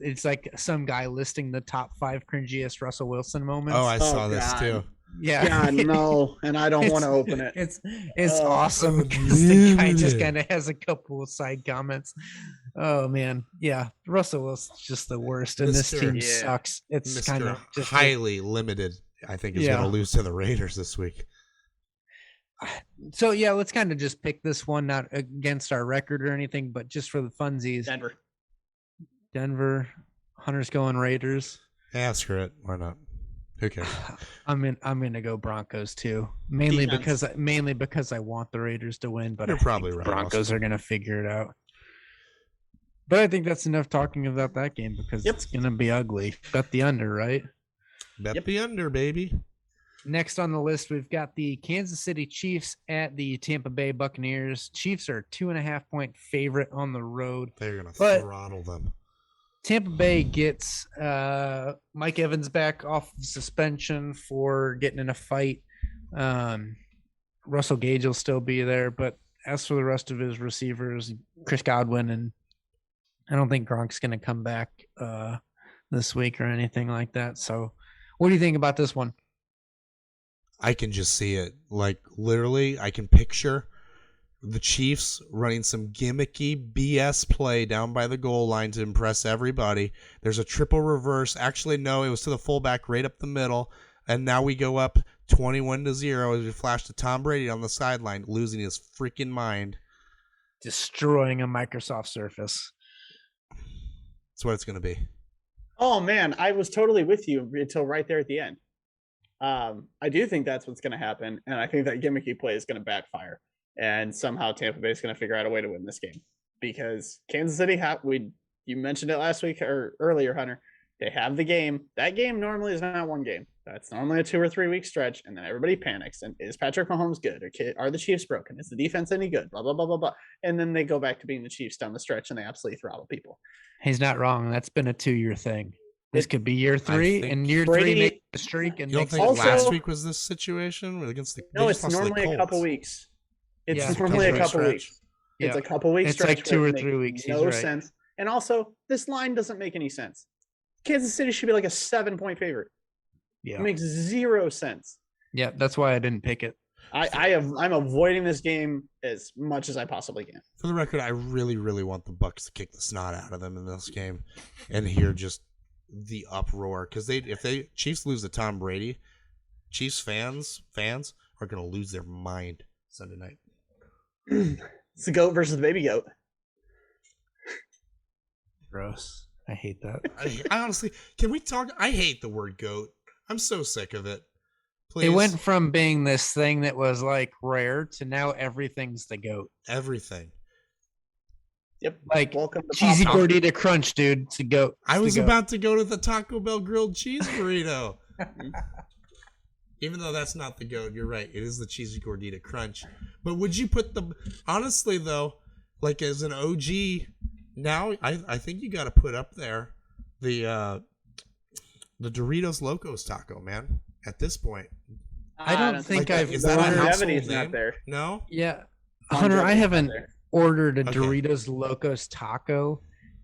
Speaker 1: it's like some guy listing the top 5 cringiest Russell Wilson moments?
Speaker 2: Oh, I saw this too.
Speaker 1: Yeah.
Speaker 3: God, no, and I don't want to open it.
Speaker 1: It's awesome because the guy just kind of has a couple of side comments. Oh man, yeah, Russell Wilson's just the worst, and this team sucks. It's kind of just
Speaker 2: highly limited. I think is going to lose to the Raiders this week.
Speaker 1: So yeah, let's kind of just pick this one, not against our record or anything, but just for the funsies. Denver, Hunter's going Raiders.
Speaker 2: Yeah, screw it. Why not? Who cares?
Speaker 1: I'm gonna go Broncos too, mainly because I want the Raiders to win, but
Speaker 2: you're probably right.
Speaker 1: Broncos are gonna figure it out. But I think that's enough talking about that game because it's gonna be ugly. Bet the under, right?
Speaker 2: Bet the under, baby.
Speaker 1: Next on the list, we've got the Kansas City Chiefs at the Tampa Bay Buccaneers. Chiefs are 2.5-point favorite on the road.
Speaker 2: They're gonna throttle them.
Speaker 1: Tampa Bay gets Mike Evans back off suspension for getting in a fight. Russell Gage will still be there, but as for the rest of his receivers, Chris Godwin, and I don't think Gronk's going to come back this week or anything like that. So what do you think about this one?
Speaker 2: I can just see it. Like, literally, I can picture the Chiefs running some gimmicky BS play down by the goal line to impress everybody. There's a triple reverse. Actually, no, it was to the fullback right up the middle. And now we go up 21-0 as we flash to Tom Brady on the sideline, losing his freaking mind.
Speaker 1: Destroying a Microsoft Surface.
Speaker 2: That's what it's going to be.
Speaker 3: Oh, man, I was totally with you until right there at the end. I do think that's what's going to happen, and I think that gimmicky play is going to backfire. And somehow Tampa Bay is going to figure out a way to win this game because Kansas City, you mentioned it last week or earlier, Hunter. They have the game. That game normally is not one game. That's normally a 2 or 3 week stretch, and then everybody panics. And is Patrick Mahomes good? Or are the Chiefs broken? Is the defense any good? Blah, blah, blah, blah, blah. And then they go back to being the Chiefs down the stretch, and they absolutely throttle people.
Speaker 1: He's not wrong. That's been a 2-year thing. This could be year 3, and year
Speaker 3: Brady,
Speaker 1: 3 makes the streak. And
Speaker 2: you don't think
Speaker 3: also,
Speaker 2: last week was this situation against the?
Speaker 3: No, it's normally a couple weeks. It's normally a couple weeks. It's a couple weeks.
Speaker 1: It's like 2 or 3 weeks.
Speaker 3: No sense. And also, this line doesn't make any sense. Kansas City should be like a 7-point favorite.
Speaker 1: Yeah,
Speaker 3: it makes 0 sense.
Speaker 1: Yeah, that's why I didn't pick it.
Speaker 3: I'm avoiding this game as much as I possibly can.
Speaker 2: For the record, I really, really want the Bucs to kick the snot out of them in this game, and hear just the uproar because if they Chiefs lose to Tom Brady, Chiefs fans are gonna lose their mind Sunday night.
Speaker 3: It's the goat versus the baby goat.
Speaker 1: Gross. I hate that.
Speaker 2: I honestly, can we talk? I hate the word goat. I'm so sick of it. Please.
Speaker 1: It went from being this thing that was like rare to now everything's the goat.
Speaker 2: Everything.
Speaker 3: Yep.
Speaker 1: Like cheesy gordita crunch, dude. It's a goat.
Speaker 2: I was about to go to the Taco Bell grilled cheese burrito. Even though that's not the goat, you're right. It is the cheesy gordita crunch. But would you put honestly though, like as an OG, now I think you got to put up there the Doritos Locos taco, man. At this point,
Speaker 1: I don't think
Speaker 2: like
Speaker 1: I've
Speaker 2: is that
Speaker 3: ordered.
Speaker 2: a
Speaker 3: Longevity's
Speaker 2: household
Speaker 3: not
Speaker 2: name?
Speaker 3: there.
Speaker 2: No.
Speaker 1: Yeah, Hunter, I haven't ordered a
Speaker 2: Okay.
Speaker 1: Doritos Locos taco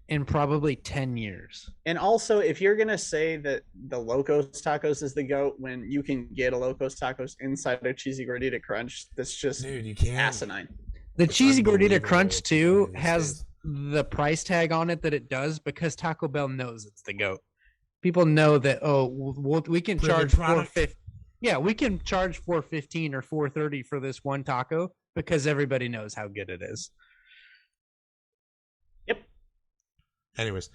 Speaker 1: in probably 10 years.
Speaker 3: And also, if you're gonna say that the Locos Tacos is the goat when you can get a Locos Tacos inside a cheesy gordita crunch, that's just
Speaker 2: Dude, you can't.
Speaker 3: asinine.
Speaker 1: The cheesy gordita
Speaker 2: unbelievable
Speaker 1: crunch too
Speaker 2: these
Speaker 1: has
Speaker 2: days.
Speaker 1: the price tag on it that it does because Taco Bell knows it's the goat. People know that we can
Speaker 2: Proven
Speaker 1: charge
Speaker 2: product.
Speaker 1: $4.50. Yeah, we can charge $4.15 or $4.30 for this one taco because everybody knows how good it is.
Speaker 3: Yep.
Speaker 2: Anyways,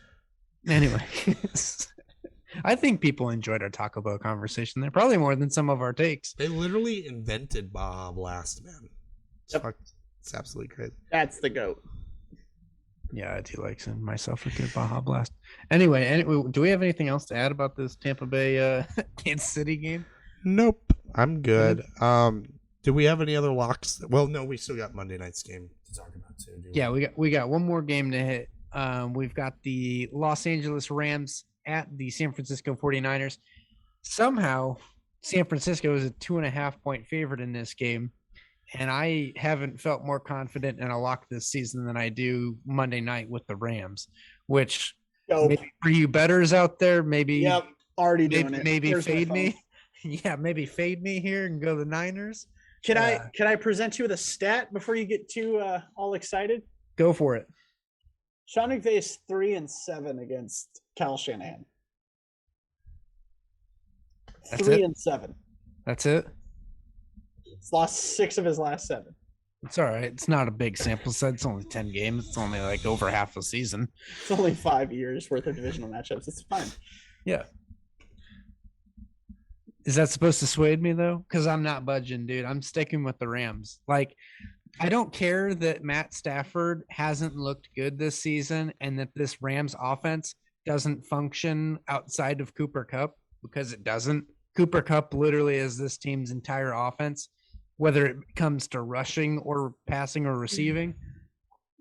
Speaker 1: I think people enjoyed our Taco Bell conversation there, probably more than some of our takes.
Speaker 2: they literally invented Baja Blast, man.
Speaker 3: Yep.
Speaker 2: It's absolutely crazy.
Speaker 3: That's the GOAT.
Speaker 1: Yeah, I do like myself a good Baja Blast. Anyway, do we have anything else to add about this Tampa Bay Kansas City game?
Speaker 2: Nope, I'm good. Do we have any other locks? Well, no, we still got Monday night's game to talk about too.
Speaker 1: Yeah, we got one more game to hit. We've got the Los Angeles Rams at the San Francisco 49ers. Somehow, San Francisco is a 2.5-point favorite in this game. And I haven't felt more confident in a lock this season than I do Monday night with the Rams, which maybe for you bettors out there, maybe
Speaker 3: already doing it.
Speaker 1: Maybe fade me. Yeah, maybe fade me here and go the Niners.
Speaker 3: Can I present you with a stat before you get too all excited?
Speaker 1: Go for it.
Speaker 3: Sean McVay is 3-7 against Kyle Shanahan.
Speaker 1: That's
Speaker 3: 3-7.
Speaker 1: That's it.
Speaker 3: He's lost 6 of his last 7.
Speaker 1: It's all right. It's not a big sample set. It's only 10 games. It's only like over half a season.
Speaker 3: It's only 5 years worth of divisional matchups. It's fine.
Speaker 1: Yeah. Is that supposed to sway me though? Because I'm not budging, dude. I'm sticking with the Rams. Like, I don't care that Matt Stafford hasn't looked good this season and that this Rams offense doesn't function outside of Cooper Kupp, because it doesn't. Cooper Kupp literally is this team's entire offense, whether it comes to rushing or passing or receiving.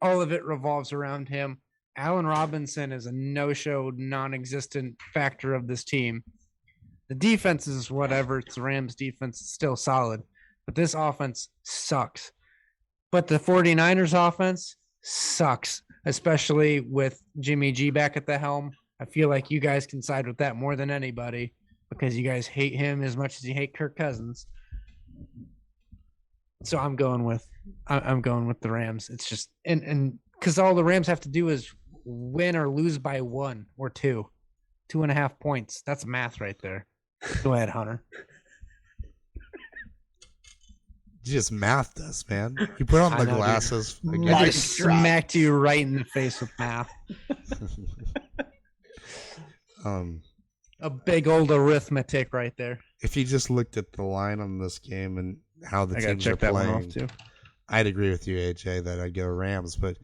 Speaker 1: All of it revolves around him. Allen Robinson is a no-show, non-existent factor of this team. The defense is whatever. It's the Rams' defense. It's still solid. But this offense sucks. But the 49ers offense sucks, especially with Jimmy G back at the helm. I feel like you guys can side with that more than anybody because you guys hate him as much as you hate Kirk Cousins. So I'm going with the Rams. It's just and because all the Rams have to do is win or lose by 1 or 2, 2.5 points. That's math right there. Go ahead, Hunter.
Speaker 2: You just mathed us, man. You put on the glasses.
Speaker 1: I just smacked you right in the face with math. A big old arithmetic right there.
Speaker 2: If you just looked at the line on this game and how the teams are playing, I'd agree with you, AJ, that I'd go Rams. But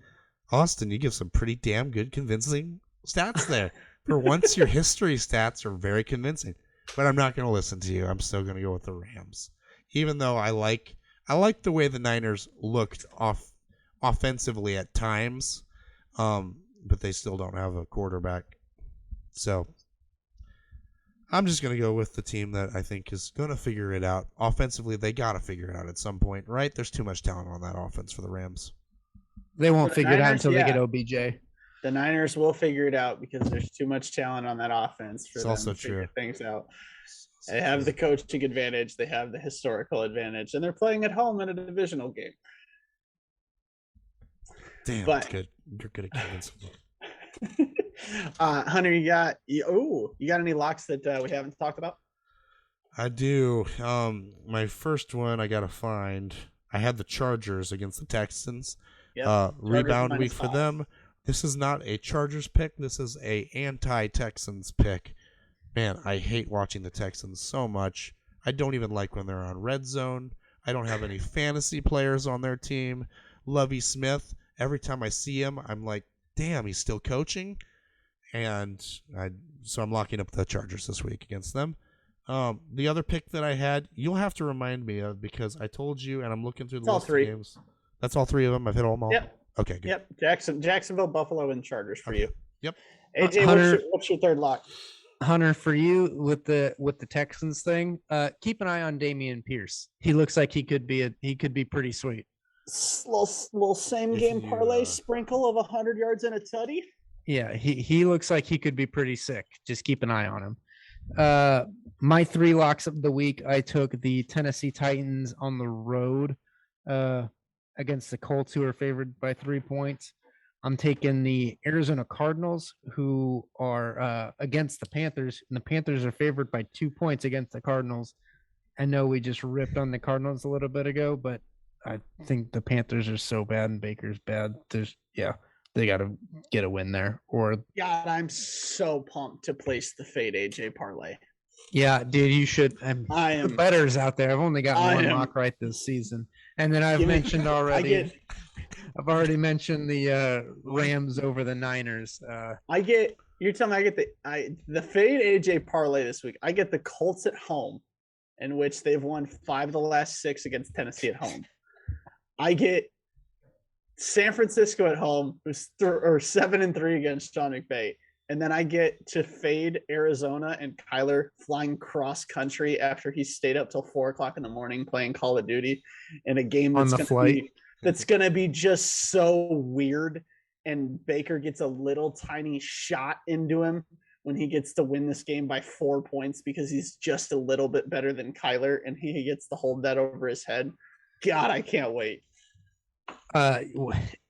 Speaker 2: Austin, you give some pretty damn good, convincing stats there. For once, your history stats are very convincing. But I'm not going to listen to you. I'm still going to go with the Rams, even though I like the way the Niners looked offensively at times, but they still don't have a quarterback. So I'm just going to go with the team that I think is going to figure it out. Offensively, they got to figure it out at some point, right? There's too much talent on that offense for the Rams.
Speaker 1: They won't figure it out until they get OBJ.
Speaker 3: The Niners will figure it out because there's too much talent on that offense for them to figure things out. They have the coaching advantage. They have the historical advantage, and they're playing at home in a divisional game.
Speaker 2: Damn, that's good. You're good at convincing.
Speaker 3: Hunter, you got any locks that we haven't talked about?
Speaker 2: I do. My first one I gotta find. I had the Chargers against the Texans. Yep. Rebound week for them. This is not a Chargers pick. This is a anti-Texans pick. Man, I hate watching the Texans so much. I don't even like when they're on red zone. I don't have any fantasy players on their team. Lovie Smith, every time I see him, I'm like, damn, he's still coaching. So I'm locking up the Chargers this week against them. The other pick that I had, you'll have to remind me of because I told you, and I'm looking through the list of games. That's all 3 of them. I've hit them all.
Speaker 3: Yep.
Speaker 2: Okay, good.
Speaker 3: Yep. Jacksonville, Buffalo, and Chargers for you.
Speaker 2: Yep.
Speaker 3: AJ, Hunter, what's your third lock?
Speaker 1: Hunter, for you with the Texans thing, keep an eye on Dameon Pierce. He looks like he could be pretty sweet.
Speaker 3: Little same game parlay sprinkle of 100 yards and a tutty.
Speaker 1: Yeah, he looks like he could be pretty sick. Just keep an eye on him. My 3 locks of the week, I took the Tennessee Titans on the road against the Colts, who are favored by 3 points. I'm taking the Arizona Cardinals, who are against the Panthers, and the Panthers are favored by 2 points against the Cardinals. I know we just ripped on the Cardinals a little bit ago, but I think the Panthers are so bad and Baker's bad. They got to get a win there. Or
Speaker 3: God, I'm so pumped to place the Fade AJ parlay.
Speaker 1: yeah, dude, you should.
Speaker 3: I am.
Speaker 1: The betters out there. I've only got one
Speaker 3: am-
Speaker 1: lock right this season, and then I've mentioned already. I've already mentioned the Rams over the Niners.
Speaker 3: You're telling me I get the Fade AJ parlay this week. I get the Colts at home, in which they've won 5 of the last 6 against Tennessee at home. I get San Francisco at home, who's 7-3 against Sean McVay, and then I get to fade Arizona and Kyler flying cross country after he stayed up till 4:00 in the morning playing Call of Duty in a game that's gonna be just so weird. And Baker gets a little tiny shot into him when he gets to win this game by 4 points because he's just a little bit better than Kyler, and he gets to hold that over his head. God, I can't wait.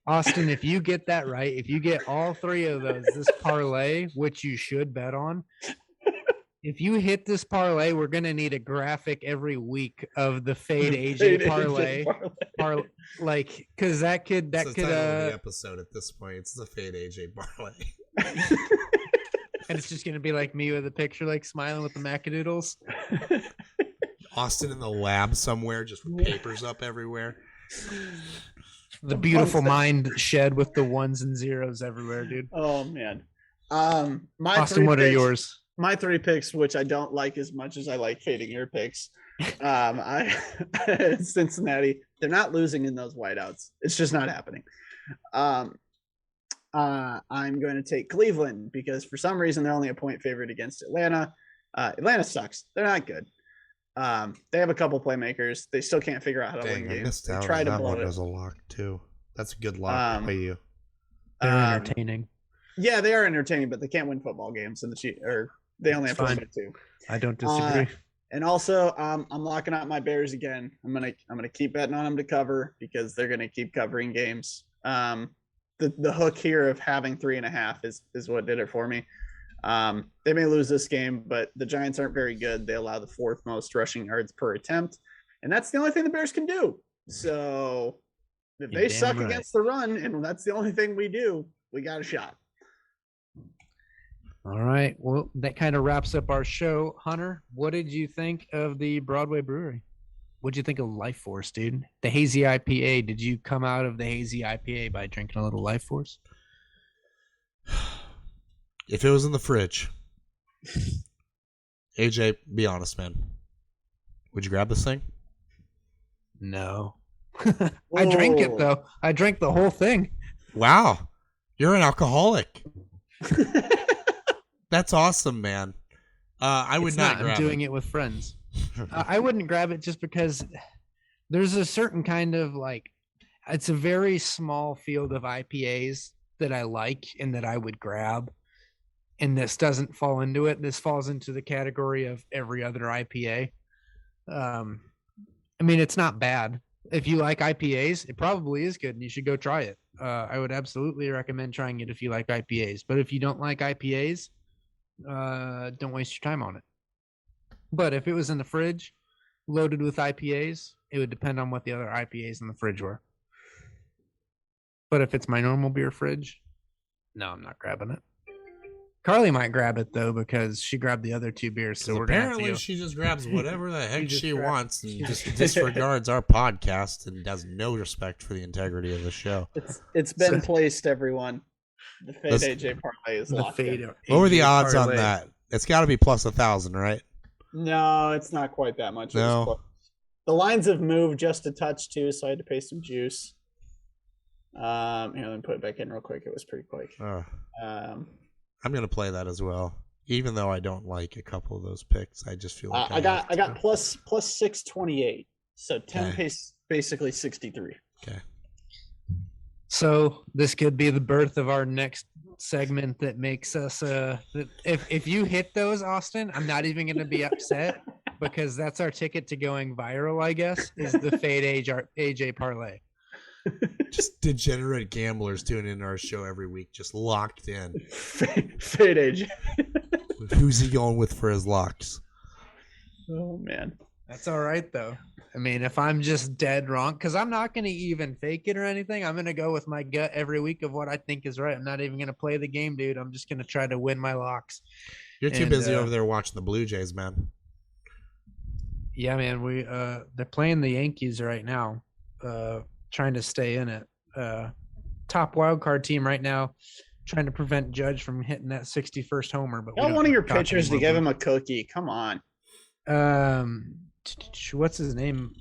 Speaker 1: Austin, if you get that right, if you get all 3 of those, this parlay, which you should bet on, if you hit this parlay, we're gonna need a graphic every week of the Fade AJ parlay. Because that could
Speaker 2: the title of the episode at this point. It's the Fade AJ parlay.
Speaker 1: And it's just gonna be like me with a picture, like smiling with the Macadoodles.
Speaker 2: Austin in the lab somewhere, just with papers up everywhere.
Speaker 1: The beautiful mind shed with the 1s and 0s everywhere, dude.
Speaker 3: Oh man.
Speaker 1: Austin, what are yours?
Speaker 3: My 3 picks, which I don't like as much as I like fading your picks. Cincinnati, they're not losing in those whiteouts. It's just not happening. I'm going to take Cleveland because for some reason they're only a point favorite against Atlanta. Atlanta sucks. They're not good. They have a couple playmakers. They still can't figure out how to win games. They try to blow it.
Speaker 2: As a lock too. That's a good lock by you.
Speaker 1: They're entertaining.
Speaker 3: Yeah, they are entertaining, but they can't win football games, and they only have 2.
Speaker 1: I don't disagree.
Speaker 3: And also, I'm locking out my Bears again. I'm gonna keep betting on them to cover because they're gonna keep covering games. The hook here of having 3.5 is what did it for me. They may lose this game, but the Giants aren't very good. They allow the 4th most rushing yards per attempt, and that's the only thing the Bears can do. So if they suck against the run, and that's the only thing we do, we got a shot.
Speaker 1: All right. Well, that kind of wraps up our show. Hunter, what did you think of the Broadway Brewery? What did you think of Life Force, dude? The hazy IPA. Did you come out of the hazy IPA by drinking a little Life Force?
Speaker 2: If it was in the fridge, AJ, be honest, man. Would you grab this thing?
Speaker 1: No. I drank it, though. I drank the whole thing.
Speaker 2: Wow. You're an alcoholic. That's awesome, man. I would not grab it.
Speaker 1: I'm doing it with friends. I wouldn't grab it just because there's a certain kind of it's a very small field of IPAs that I like and that I would grab. And this doesn't fall into it. This falls into the category of every other IPA. I mean, it's not bad. If you like IPAs, it probably is good and you should go try it. I would absolutely recommend trying it if you like IPAs. But if you don't like IPAs, don't waste your time on it. But if it was in the fridge loaded with IPAs, it would depend on what the other IPAs in the fridge were. But if it's my normal beer fridge, no, I'm not grabbing it. Carly might grab it though because she grabbed the other 2 beers. So we're
Speaker 2: apparently she just grabs whatever the heck she wants and just disregards our podcast and has no respect for the integrity of the show.
Speaker 3: It's been placed, everyone. The Fade AJ parlay is locked in.
Speaker 2: What were the odds on that? It's got to be plus 1,000, right?
Speaker 3: No, it's not quite that much.
Speaker 2: No.
Speaker 3: The lines have moved just a touch too, so I had to pay some juice. Here, let me put it back in real quick. It was pretty quick.
Speaker 2: I'm gonna play that as well, even though I don't like a couple of those picks. I just feel like
Speaker 3: I got plus 628, so 10 basically 63.
Speaker 2: Okay.
Speaker 1: So this could be the birth of our next segment that makes us if you hit those, Austin, I'm not even going to be upset because that's our ticket to going viral, I guess, is the Fade AJ parlay.
Speaker 2: Just degenerate gamblers tune into our show every week, just locked in.
Speaker 3: Fade AJ.
Speaker 2: Who's he going with for his locks?
Speaker 3: Oh man.
Speaker 1: That's all right, though. I mean, if I'm just dead wrong, because I'm not going to even fake it or anything. I'm going to go with my gut every week of what I think is right. I'm not even going to play the game, dude. I'm just going to try to win my locks.
Speaker 2: You're too busy over there watching the Blue Jays, man.
Speaker 1: Yeah, man. They're playing the Yankees right now, trying to stay in it. Top wild card team right now, trying to prevent Judge from hitting that 61st homer. But
Speaker 3: tell one of your pitchers to give him a cookie. Come on.
Speaker 1: What's his name?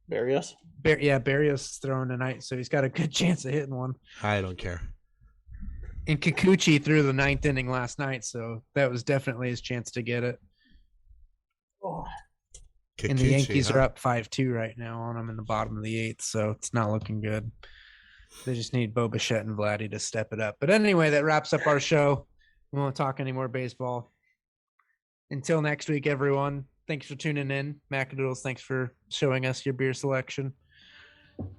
Speaker 3: Barrios.
Speaker 1: Barrios is throwing tonight, so he's got a good chance of hitting one.
Speaker 2: I don't care.
Speaker 1: And Kikuchi threw the 9th inning last night, so that was definitely his chance to get it.
Speaker 3: Oh.
Speaker 2: Kikuchi,
Speaker 1: and the Yankees are up 5-2 right now on them in the bottom of the 8th, so it's not looking good. They just need Bo Bichette and Vladdy to step it up. But anyway, that wraps up our show. We won't talk any more baseball. Until next week, everyone. Thanks for tuning in. Macadoodles, thanks for showing us your beer selection.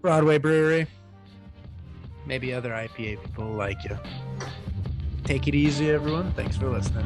Speaker 1: Broadway Brewery. Maybe other IPA people like you. Take it easy, everyone. Thanks for listening.